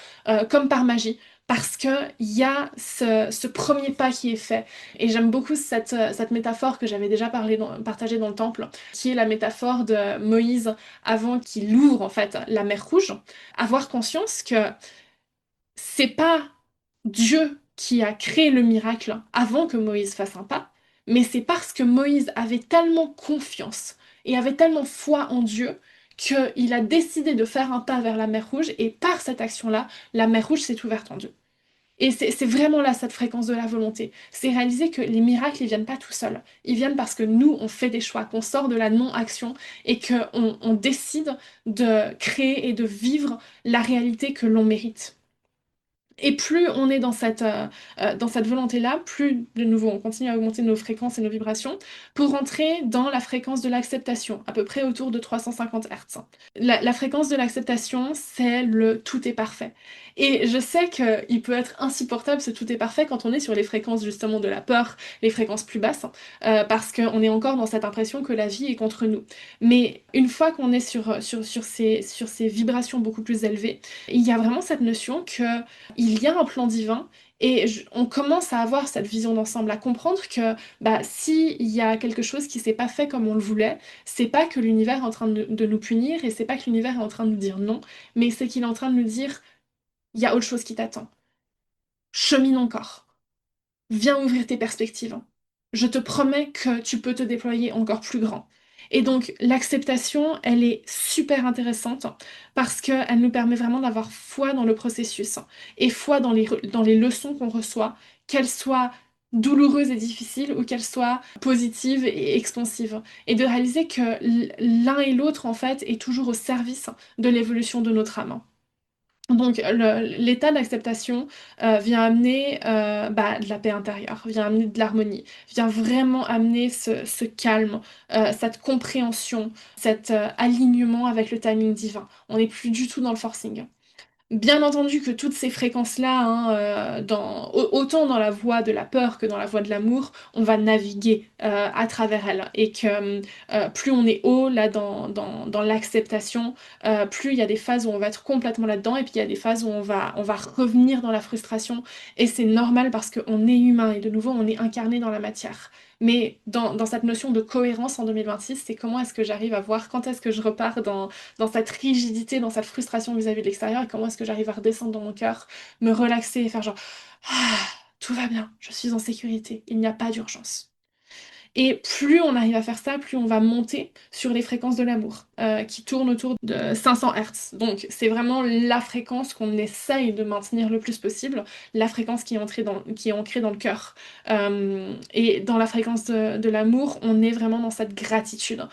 comme par magie. Parce qu'il y a ce premier pas qui est fait. Et j'aime beaucoup cette métaphore que j'avais déjà partagée dans le temple, qui est la métaphore de Moïse avant qu'il ouvre en fait la mer Rouge, avoir conscience que c'est pas Dieu qui a créé le miracle avant que Moïse fasse un pas, mais c'est parce que Moïse avait tellement confiance et avait tellement foi en Dieu qu'il a décidé de faire un pas vers la mer Rouge et par cette action-là, la mer Rouge s'est ouverte en deux. Et c'est vraiment là cette fréquence de la volonté. C'est réaliser que les miracles, ils viennent pas tout seuls. Ils viennent parce que nous, on fait des choix, qu'on sort de la non-action et qu'on on décide de créer et de vivre la réalité que l'on mérite. Et plus on est dans cette volonté-là, plus de nouveau on continue à augmenter nos fréquences et nos vibrations pour rentrer dans la fréquence de l'acceptation, à peu près autour de 350 Hz. La fréquence de l'acceptation, c'est le tout est parfait. Et je sais qu'il peut être insupportable ce tout est parfait quand on est sur les fréquences justement de la peur, les fréquences plus basses, parce qu'on est encore dans cette impression que la vie est contre nous. Mais une fois qu'on est sur ces vibrations beaucoup plus élevées, il y a vraiment cette notion que il y a un plan divin et on commence à avoir cette vision d'ensemble, à comprendre que bah, s'il y a quelque chose qui s'est pas fait comme on le voulait, c'est pas que l'univers est en train de nous punir et c'est pas que l'univers est en train de nous dire non, mais c'est qu'il est en train de nous dire il y a autre chose qui t'attend. Chemine encore. Viens ouvrir tes perspectives. Je te promets que tu peux te déployer encore plus grand. Et donc l'acceptation, elle est super intéressante parce qu'elle nous permet vraiment d'avoir foi dans le processus et foi dans les leçons qu'on reçoit, qu'elles soient douloureuses et difficiles ou qu'elles soient positives et expansives. Et de réaliser que l'un et l'autre, en fait, est toujours au service de l'évolution de notre âme. Donc l'état d'acceptation vient amener bah, de la paix intérieure, vient amener de l'harmonie, vient vraiment amener ce calme, cette compréhension, cet alignement avec le timing divin. On n'est plus du tout dans le forcing. Bien entendu que toutes ces fréquences-là, hein, autant dans la voie de la peur que dans la voie de l'amour, on va naviguer à travers elles. Et que plus on est haut là dans l'acceptation, plus il y a des phases où on va être complètement là-dedans, et puis il y a des phases où on va revenir dans la frustration. Et c'est normal parce qu'on est humain, et de nouveau, on est incarné dans la matière. Mais dans cette notion de cohérence en 2026, c'est comment est-ce que j'arrive à voir quand est-ce que je repars dans cette rigidité, dans cette frustration vis-à-vis de l'extérieur, et comment est-ce que j'arrive à redescendre dans mon cœur, me relaxer et faire genre ah, tout va bien, je suis en sécurité, il n'y a pas d'urgence. Et plus on arrive à faire ça, plus on va monter sur les fréquences de l'amour, qui tournent autour de 500 Hertz. Donc c'est vraiment la fréquence qu'on essaye de maintenir le plus possible, la fréquence qui est ancrée dans le cœur. Et dans la fréquence de l'amour, on est vraiment dans cette gratitude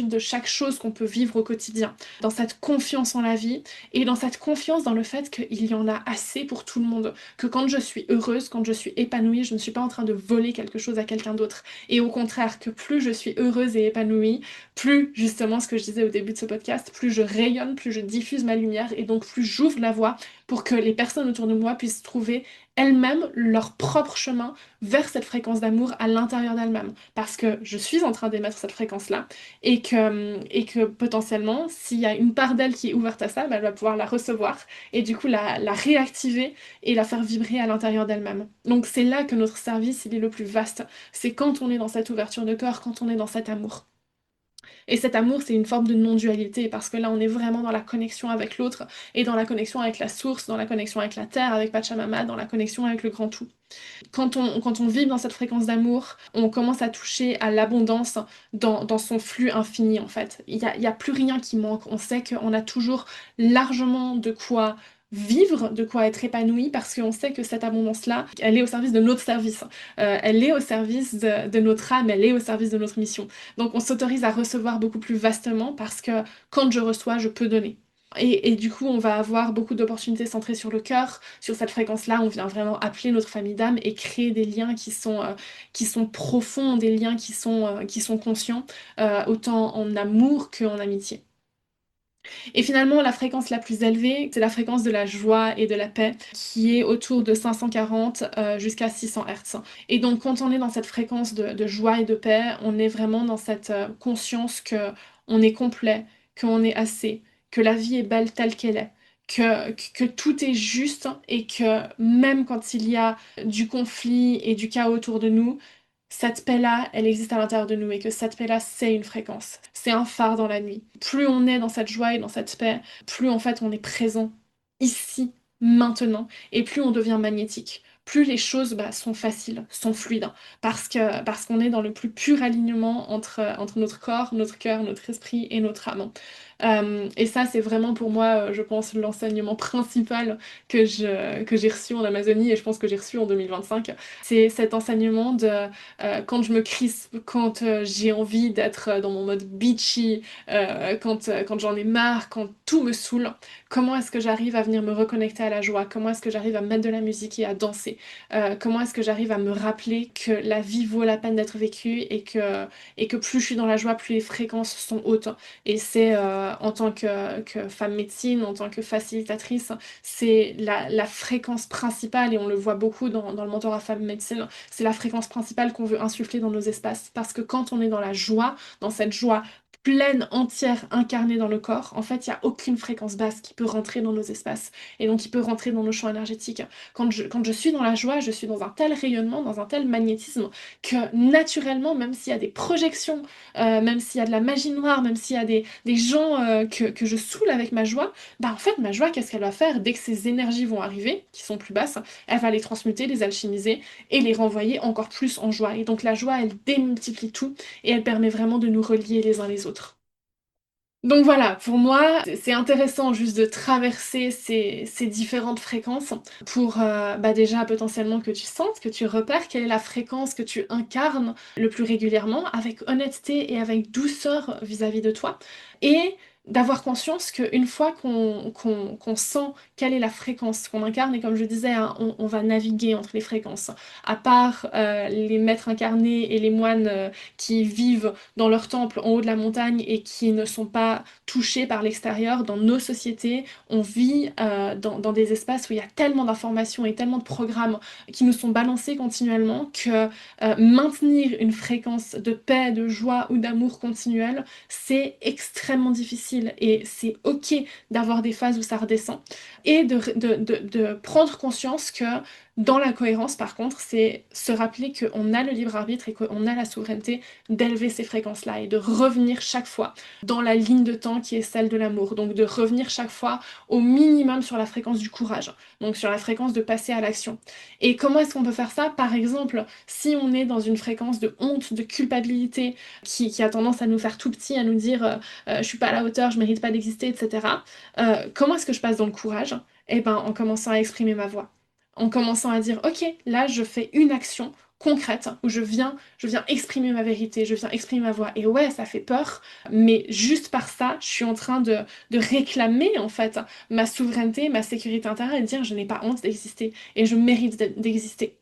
de chaque chose qu'on peut vivre au quotidien, dans cette confiance en la vie et dans cette confiance dans le fait qu'il y en a assez pour tout le monde, que quand je suis heureuse, quand je suis épanouie, je ne suis pas en train de voler quelque chose à quelqu'un d'autre. Et au contraire, que plus je suis heureuse et épanouie, plus justement ce que je disais au début de ce podcast, plus je rayonne, plus je diffuse ma lumière et donc plus j'ouvre la voie pour que les personnes autour de moi puissent trouver elles-mêmes leur propre chemin vers cette fréquence d'amour à l'intérieur d'elles-mêmes. Parce que je suis en train d'émettre cette fréquence-là et que potentiellement, s'il y a une part d'elle qui est ouverte à ça, bah, elle va pouvoir la recevoir et du coup la réactiver et la faire vibrer à l'intérieur d'elle-même. Donc c'est là que notre service, il est le plus vaste. C'est quand on est dans cette ouverture de cœur, quand on est dans cet amour. Et cet amour, c'est une forme de non-dualité, parce que là, on est vraiment dans la connexion avec l'autre, et dans la connexion avec la source, dans la connexion avec la terre, avec Pachamama, dans la connexion avec le grand tout. Quand on vibre dans cette fréquence d'amour, on commence à toucher à l'abondance dans son flux infini, en fait. Il y a plus rien qui manque. On sait qu'on a toujours largement de quoi vivre, de quoi être épanoui, parce qu'on sait que cette abondance-là, elle est au service de notre service. Elle est au service de notre âme, elle est au service de notre mission. Donc on s'autorise à recevoir beaucoup plus vastement, parce que quand je reçois, je peux donner. Et du coup, on va avoir beaucoup d'opportunités centrées sur le cœur. Sur cette fréquence-là, on vient vraiment appeler notre famille d'âme et créer des liens qui sont profonds, des liens qui sont conscients, autant en amour qu'en amitié. Et finalement, la fréquence la plus élevée, c'est la fréquence de la joie et de la paix, qui est autour de 540 jusqu'à 600 Hertz. Et donc, quand on est dans cette fréquence de joie et de paix, on est vraiment dans cette conscience que on est complet, qu'on est assez, que la vie est belle telle qu'elle est. Que tout est juste et que même quand il y a du conflit et du chaos autour de nous, cette paix-là, elle existe à l'intérieur de nous et que cette paix-là, c'est une fréquence. C'est un phare dans la nuit. Plus on est dans cette joie et dans cette paix, plus en fait on est présent ici, maintenant, et plus on devient magnétique. Plus les choses sont faciles, sont fluides, parce qu'on est dans le plus pur alignement entre notre corps, notre cœur, notre esprit et notre âme. Et ça, c'est vraiment pour moi, je pense, l'enseignement principal que j'ai reçu en Amazonie et je pense que j'ai reçu en 2025. C'est cet enseignement de quand je me crispe, quand j'ai envie d'être dans mon mode beachy, quand j'en ai marre, quand tout me saoule, comment est-ce que j'arrive à venir me reconnecter à la joie? Comment est-ce que j'arrive à mettre de la musique et à danser? Comment est-ce que j'arrive à me rappeler que la vie vaut la peine d'être vécue et que plus je suis dans la joie, plus les fréquences sont hautes. Et c'est en tant que femme médecine, en tant que facilitatrice, c'est la fréquence principale, et on le voit beaucoup dans le mentorat femme médecine, c'est la fréquence principale qu'on veut insuffler dans nos espaces. Parce que quand on est dans la joie, dans cette joie pleine, entière, incarnée dans le corps, en fait, il n'y a aucune fréquence basse qui peut rentrer dans nos espaces et donc qui peut rentrer dans nos champs énergétiques. Quand je suis dans la joie, je suis dans un tel rayonnement, dans un tel magnétisme que naturellement, même s'il y a des projections, même s'il y a de la magie noire, même s'il y a des gens que je saoule avec ma joie, en fait, ma joie, qu'est-ce qu'elle va faire dès que ces énergies vont arriver, qui sont plus basses, elle va les transmuter, les alchimiser et les renvoyer encore plus en joie. Et donc la joie, elle démultiplie tout et elle permet vraiment de nous relier les uns les autres. Donc voilà, pour moi, c'est intéressant juste de traverser ces différentes fréquences pour déjà potentiellement que tu sentes, que tu repères quelle est la fréquence que tu incarnes le plus régulièrement, avec honnêteté et avec douceur vis-à-vis de toi, et d'avoir conscience qu'une fois qu'on sent quelle est la fréquence qu'on incarne, et comme je disais, hein, on va naviguer entre les fréquences. À part les maîtres incarnés et les moines qui vivent dans leur temple en haut de la montagne et qui ne sont pas touchés par l'extérieur, dans nos sociétés, on vit dans des espaces où il y a tellement d'informations et tellement de programmes qui nous sont balancés continuellement que maintenir une fréquence de paix, de joie ou d'amour continuel, c'est extrêmement difficile et c'est ok d'avoir des phases où ça redescend et de prendre conscience que Dans la cohérence, par contre, c'est se rappeler qu'on a le libre arbitre et qu'on a la souveraineté d'élever ces fréquences-là et de revenir chaque fois dans la ligne de temps qui est celle de l'amour. Donc de revenir chaque fois au minimum sur la fréquence du courage, donc sur la fréquence de passer à l'action. Et comment est-ce qu'on peut faire ça? Par exemple, si on est dans une fréquence de honte, de culpabilité, qui a tendance à nous faire tout petit, à nous dire je suis pas à la hauteur, je mérite pas d'exister, etc. Comment est-ce que je passe dans le courage? Eh ben, en commençant à exprimer ma voix. En commençant à dire, ok, là, je fais une action concrète où je viens exprimer ma vérité, je viens exprimer ma voix. Et ouais, ça fait peur, mais juste par ça, je suis en train de réclamer, en fait, ma souveraineté, ma sécurité intérieure et de dire, je n'ai pas honte d'exister et je mérite d'exister.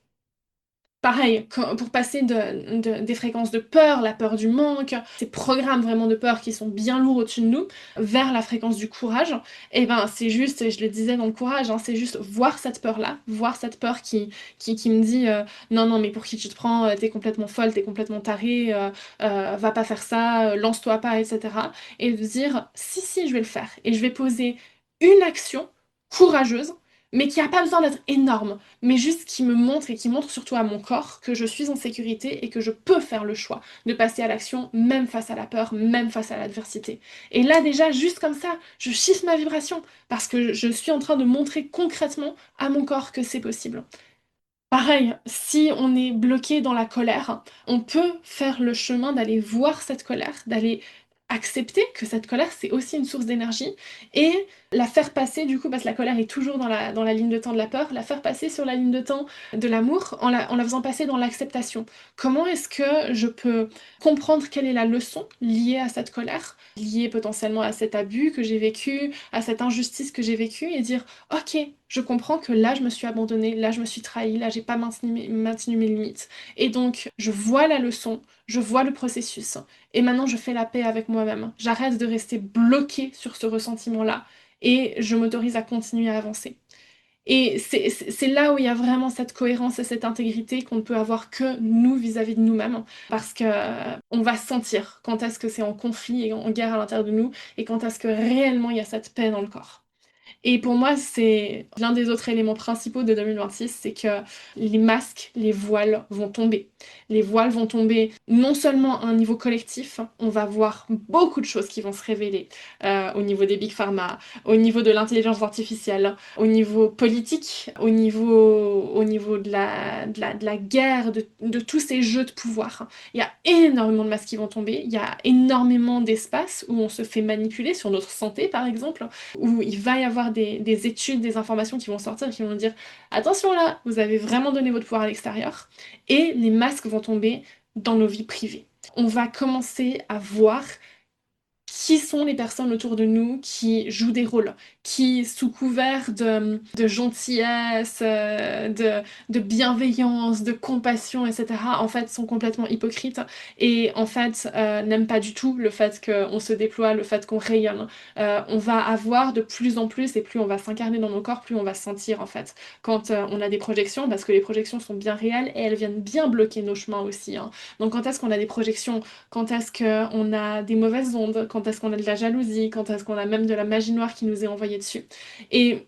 Pareil, pour passer des fréquences de peur, la peur du manque, ces programmes vraiment de peur qui sont bien lourds au-dessus de nous, vers la fréquence du courage, et ben c'est juste, et je le disais dans le courage, hein, c'est juste voir cette peur-là, voir cette peur qui me dit non, non, mais pour qui tu te prends, t'es complètement folle, t'es complètement tarée, va pas faire ça, lance-toi pas, etc. Et de dire si, si, je vais le faire, et je vais poser une action courageuse, mais qui a pas besoin d'être énorme mais juste qui me montre et qui montre surtout à mon corps que je suis en sécurité et que je peux faire le choix de passer à l'action, même face à la peur, même face à l'adversité. Et là déjà, juste comme ça, je chiffre ma vibration parce que je suis en train de montrer concrètement à mon corps que c'est possible. Pareil, si on est bloqué dans la colère, on peut faire le chemin d'aller voir cette colère, d'aller accepter que cette colère, c'est aussi une source d'énergie, et la faire passer, du coup, parce que la colère est toujours dans la ligne de temps de la peur, la faire passer sur la ligne de temps de l'amour en la faisant passer dans l'acceptation. Comment est-ce que je peux comprendre quelle est la leçon liée à cette colère, liée potentiellement à cet abus que j'ai vécu, à cette injustice que j'ai vécue, et dire, ok, je comprends que là, je me suis abandonnée, là, je me suis trahie, là, j'ai pas maintenu mes limites. Et donc, je vois la leçon, je vois le processus, et maintenant, je fais la paix avec moi-même. J'arrête de rester bloquée sur ce ressentiment-là, et je m'autorise à continuer à avancer. Et c'est là où il y a vraiment cette cohérence et cette intégrité qu'on ne peut avoir que nous vis-à-vis de nous-mêmes, parce que on va sentir quand est-ce que c'est en conflit et en guerre à l'intérieur de nous, et quand est-ce que réellement il y a cette paix dans le corps. Et pour moi, c'est l'un des autres éléments principaux de 2026, c'est que les masques, les voiles vont tomber. Les voiles vont tomber non seulement à un niveau collectif, on va voir beaucoup de choses qui vont se révéler au niveau des big pharma, au niveau de l'intelligence artificielle, au niveau politique, au niveau de la guerre, de tous ces jeux de pouvoir. Il y a énormément de masques qui vont tomber, il y a énormément d'espaces où on se fait manipuler sur notre santé, par exemple, où il va y avoir des études, des informations qui vont sortir, qui vont dire attention là, vous avez vraiment donné votre pouvoir à l'extérieur, et les masques vont tomber dans nos vies privées. On va commencer à voir qui sont les personnes autour de nous qui jouent des rôles, qui, sous couvert de gentillesse, de bienveillance, de compassion, etc., en fait, sont complètement hypocrites et, en fait, n'aiment pas du tout le fait qu'on se déploie, le fait qu'on rayonne. On va avoir de plus en plus, et plus on va s'incarner dans nos corps, plus on va se sentir, en fait, quand on a des projections, parce que les projections sont bien réelles et elles viennent bien bloquer nos chemins aussi, hein. Donc, quand est-ce qu'on a des projections? Quand est-ce qu'on a des mauvaises ondes? Quand est-ce qu'on a de la jalousie? Quand est-ce qu'on a même de la magie noire qui nous est envoyée dessus? Et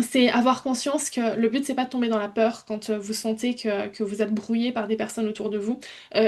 c'est avoir conscience que le but, c'est pas de tomber dans la peur quand vous sentez que vous êtes brouillé par des personnes autour de vous,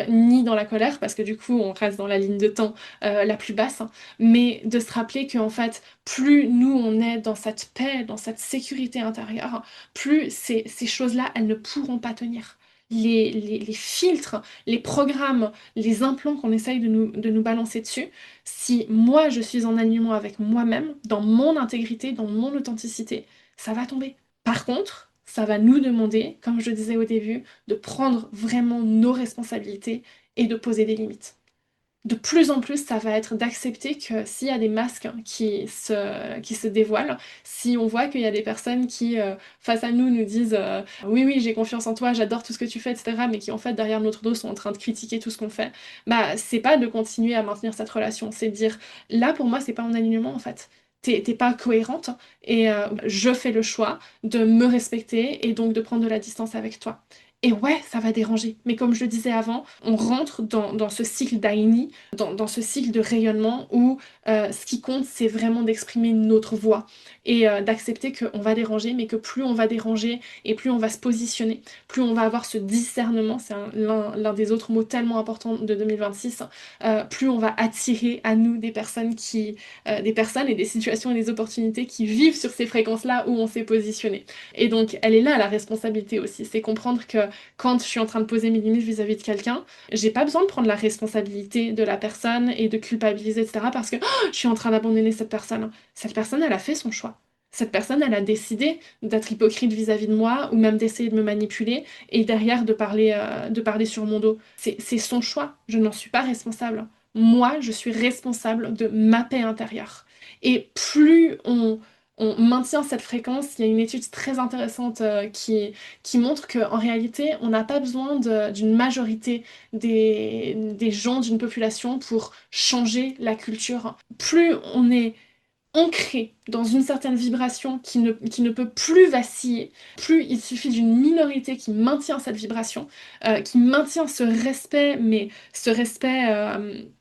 ni dans la colère, parce que du coup, on reste dans la ligne de temps la plus basse, hein, mais de se rappeler qu'en fait, plus nous, on est dans cette paix, dans cette sécurité intérieure, plus ces choses-là, elles ne pourront pas tenir. Les filtres, les programmes, les implants qu'on essaye de nous balancer dessus, si moi je suis en alignement avec moi-même, dans mon intégrité, dans mon authenticité, ça va tomber. Par contre, ça va nous demander, comme je disais au début, de prendre vraiment nos responsabilités et de poser des limites. De plus en plus, ça va être d'accepter que s'il y a des masques qui se dévoilent, si on voit qu'il y a des personnes qui, face à nous, nous disent oui, oui, j'ai confiance en toi, j'adore tout ce que tu fais, etc., mais qui, en fait, derrière notre dos, sont en train de critiquer tout ce qu'on fait, bah, c'est pas de continuer à maintenir cette relation, c'est de dire là, pour moi, c'est pas en alignement, en fait. T'es pas cohérente et je fais le choix de me respecter et donc de prendre de la distance avec toi. Et ouais, ça va déranger. Mais comme je le disais avant, on rentre dans ce cycle d'Aini, dans ce cycle de rayonnement où ce qui compte, c'est vraiment d'exprimer notre voix et d'accepter qu'on va déranger, mais que plus on va déranger et plus on va se positionner, plus on va avoir ce discernement, c'est l'un des autres mots tellement importants de 2026, plus on va attirer à nous des personnes et des situations et des opportunités qui vivent sur ces fréquences-là où on s'est positionné. Et donc, elle est là, la responsabilité aussi. C'est comprendre que quand je suis en train de poser mes limites vis-à-vis de quelqu'un, j'ai pas besoin de prendre la responsabilité de la personne et de culpabiliser, etc. parce que oh, je suis en train d'abandonner cette personne. Cette personne, elle a fait son choix. Cette personne, elle a décidé d'être hypocrite vis-à-vis de moi ou même d'essayer de me manipuler et derrière de parler sur mon dos. C'est son choix. Je n'en suis pas responsable. Moi, je suis responsable de ma paix intérieure. Et plus on maintient cette fréquence, il y a une étude très intéressante qui montre qu'en réalité, on n'a pas besoin d'une majorité des gens d'une population pour changer la culture. Plus on est ancré dans une certaine vibration qui ne peut plus vaciller, plus il suffit d'une minorité qui maintient cette vibration, qui maintient ce respect, mais ce respect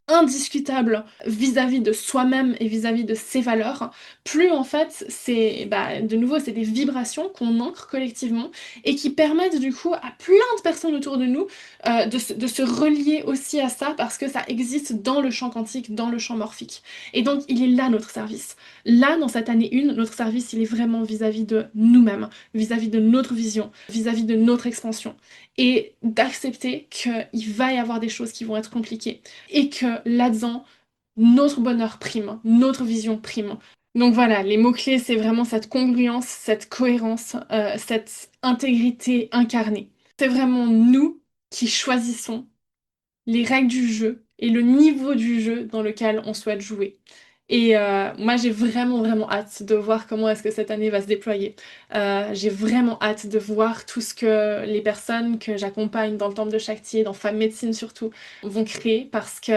indiscutable vis-à-vis de soi-même et vis-à-vis de ses valeurs, plus en fait c'est de nouveau c'est des vibrations qu'on ancre collectivement et qui permettent du coup à plein de personnes autour de nous de se relier aussi à ça parce que ça existe dans le champ quantique, dans le champ morphique. Et donc il est là notre service. Là, dans cette année 1, notre service, il est vraiment vis-à-vis de nous-mêmes, vis-à-vis de notre vision, vis-à-vis de notre expansion. Et d'accepter qu'il va y avoir des choses qui vont être compliquées. Et que là-dedans, notre bonheur prime, notre vision prime. Donc voilà, les mots-clés, c'est vraiment cette congruence, cette cohérence, cette intégrité incarnée. C'est vraiment nous qui choisissons les règles du jeu et le niveau du jeu dans lequel on souhaite jouer. Et moi, j'ai vraiment, vraiment hâte de voir comment est-ce que cette année va se déployer. J'ai vraiment hâte de voir tout ce que les personnes que j'accompagne dans le temple de Shakti et dans Femme Médecine surtout vont créer parce que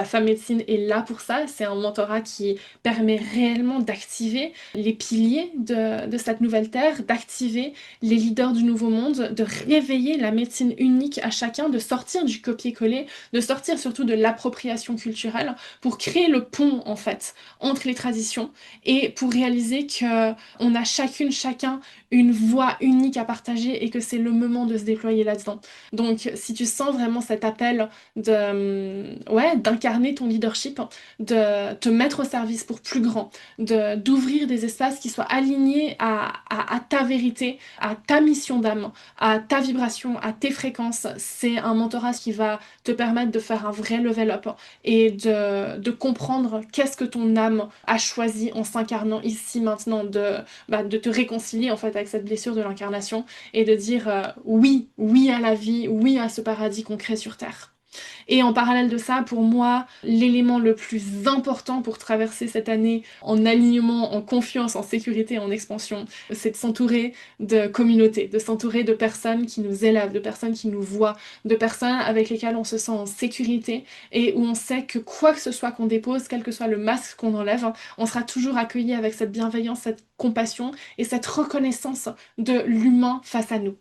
Femme Médecine est là pour ça. C'est un mentorat qui permet réellement d'activer les piliers de cette nouvelle terre, d'activer les leaders du nouveau monde, de réveiller la médecine unique à chacun, de sortir du copier-coller, de sortir surtout de l'appropriation culturelle pour créer le pont en fait entre les traditions et pour réaliser que on a chacun une voix unique à partager et que c'est le moment de se déployer là-dedans. Donc si tu sens vraiment cet appel d'incarner ton leadership, de te mettre au service pour plus grand, d'ouvrir des espaces qui soient alignés à ta vérité, à ta mission d'âme, à ta vibration, à tes fréquences, c'est un mentorat qui va te permettre de faire un vrai level up et de comprendre qu'est-ce que ton âme a choisi en s'incarnant ici maintenant, de te réconcilier en fait avec cette blessure de l'incarnation et de dire oui, oui à la vie, oui à ce paradis qu'on crée sur Terre. Et en parallèle de ça, pour moi, l'élément le plus important pour traverser cette année en alignement, en confiance, en sécurité, en expansion, c'est de s'entourer de communautés, de s'entourer de personnes qui nous élèvent, de personnes qui nous voient, de personnes avec lesquelles on se sent en sécurité et où on sait que quoi que ce soit qu'on dépose, quel que soit le masque qu'on enlève, on sera toujours accueilli avec cette bienveillance, cette compassion et cette reconnaissance de l'humain face à nous.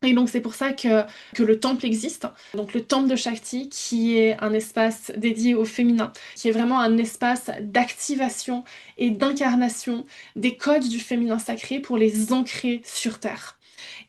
Et donc c'est pour ça que le temple existe, donc le temple de Shakti qui est un espace dédié au féminin, qui est vraiment un espace d'activation et d'incarnation des codes du féminin sacré pour les ancrer sur Terre.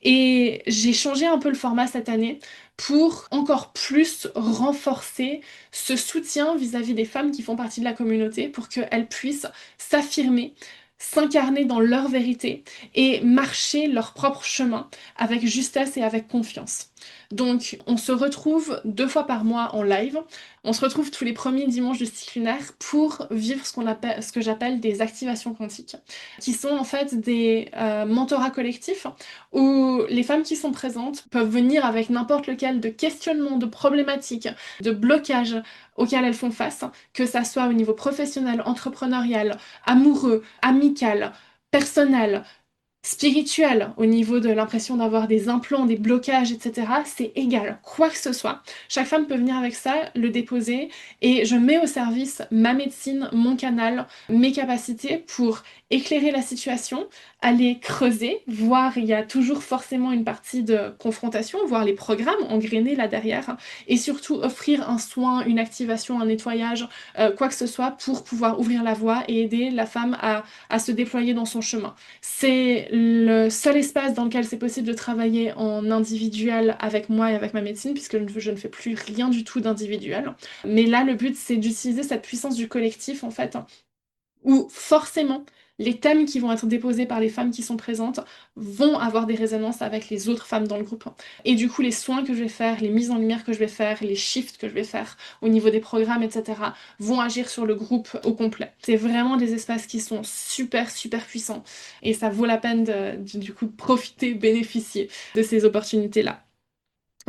Et j'ai changé un peu le format cette année pour encore plus renforcer ce soutien vis-à-vis des femmes qui font partie de la communauté pour qu'elles puissent s'affirmer, s'incarner dans leur vérité et marcher leur propre chemin avec justesse et avec confiance. Donc on se retrouve 2 fois par mois en live. On se retrouve tous les premiers dimanches du cycle lunaire pour vivre ce que j'appelle des activations quantiques, qui sont en fait des mentorats collectifs où les femmes qui sont présentes peuvent venir avec n'importe lequel de questionnement, de problématiques, de blocages auxquels elles font face, que ça soit au niveau professionnel, entrepreneurial, amoureux, amical, personnel, spirituel, au niveau de l'impression d'avoir des implants, des blocages, etc., c'est égal, quoi que ce soit. Chaque femme peut venir avec ça, le déposer, et je mets au service ma médecine, mon canal, mes capacités pour éclairer la situation, aller creuser, voir, il y a toujours forcément une partie de confrontation, voir les programmes engrainés là derrière, et surtout offrir un soin, une activation, un nettoyage, quoi que ce soit pour pouvoir ouvrir la voie et aider la femme à se déployer dans son chemin. C'est le seul espace dans lequel c'est possible de travailler en individuel avec moi et avec ma médecine, puisque je ne fais plus rien du tout d'individuel. Mais là, le but, c'est d'utiliser cette puissance du collectif, en fait, où forcément les thèmes qui vont être déposés par les femmes qui sont présentes vont avoir des résonances avec les autres femmes dans le groupe. Et du coup, les soins que je vais faire, les mises en lumière que je vais faire, les shifts que je vais faire au niveau des programmes, etc., vont agir sur le groupe au complet. C'est vraiment des espaces qui sont super, super puissants. Et ça vaut la peine du coup de profiter, bénéficier de ces opportunités-là.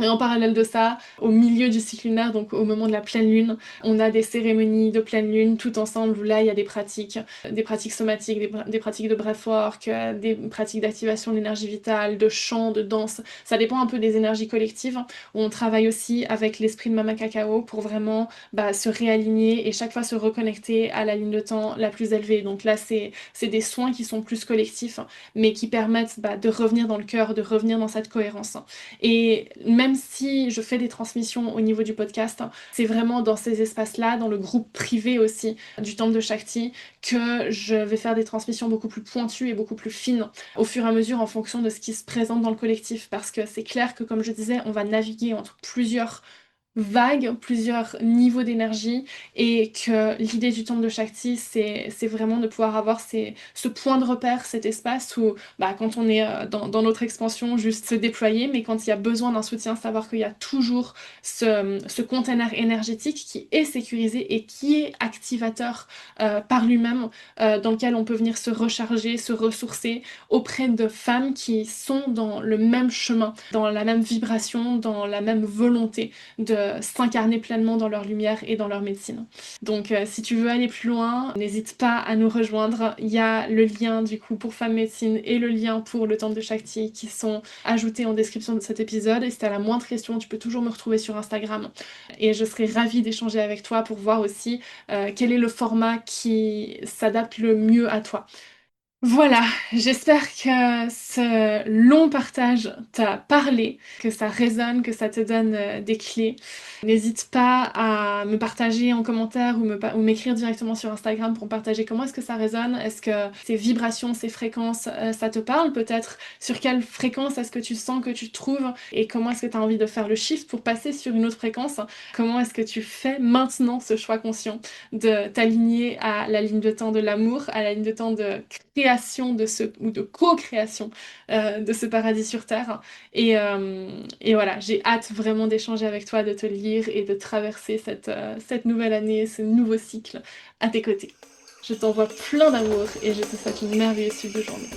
Et en parallèle de ça, au milieu du cycle lunaire, donc au moment de la pleine lune, on a des cérémonies de pleine lune tout ensemble où là il y a des pratiques somatiques, des pratiques de breathwork, des pratiques d'activation de l'énergie vitale, de chant, de danse. Ça dépend un peu des énergies collectives. Où on travaille aussi avec l'esprit de Mama Cacao pour vraiment se réaligner et chaque fois se reconnecter à la ligne de temps la plus élevée. Donc là, c'est des soins qui sont plus collectifs, mais qui permettent de revenir dans le cœur, de revenir dans cette cohérence. Et même si je fais des transmissions au niveau du podcast, c'est vraiment dans ces espaces-là, dans le groupe privé aussi du Temple de Shakti, que je vais faire des transmissions beaucoup plus pointues et beaucoup plus fines au fur et à mesure en fonction de ce qui se présente dans le collectif. Parce que c'est clair que, comme je disais, on va naviguer entre plusieurs vagues, plusieurs niveaux d'énergie et que l'idée du temple de Shakti, c'est vraiment de pouvoir avoir ce point de repère, cet espace où quand on est dans notre expansion, juste se déployer, mais quand il y a besoin d'un soutien, savoir qu'il y a toujours ce container énergétique qui est sécurisé et qui est activateur par lui-même, dans lequel on peut venir se recharger, se ressourcer auprès de femmes qui sont dans le même chemin, dans la même vibration, dans la même volonté de s'incarner pleinement dans leur lumière et dans leur médecine. Donc si tu veux aller plus loin, n'hésite pas à nous rejoindre. Il y a le lien du coup pour Femme Médecine et le lien pour le Temple de Shakti qui sont ajoutés en description de cet épisode. Et si tu as la moindre question, tu peux toujours me retrouver sur Instagram. Et je serai ravie d'échanger avec toi pour voir aussi quel est le format qui s'adapte le mieux à toi. Voilà, j'espère que ce long partage t'a parlé, que ça résonne, que ça te donne des clés. N'hésite pas à me partager en commentaire ou m'écrire directement sur Instagram pour me partager comment est-ce que ça résonne, est-ce que ces vibrations, ces fréquences, ça te parle peut-être, sur quelle fréquence est-ce que tu sens que tu te trouves et comment est-ce que tu as envie de faire le shift pour passer sur une autre fréquence, comment est-ce que tu fais maintenant ce choix conscient de t'aligner à la ligne de temps de l'amour, à la ligne de temps de création ou de co-création de ce paradis sur Terre. Et voilà, j'ai hâte vraiment d'échanger avec toi, de te lire et de traverser cette nouvelle année, ce nouveau cycle à tes côtés. Je t'envoie plein d'amour et je te souhaite une merveilleuse suite de journée.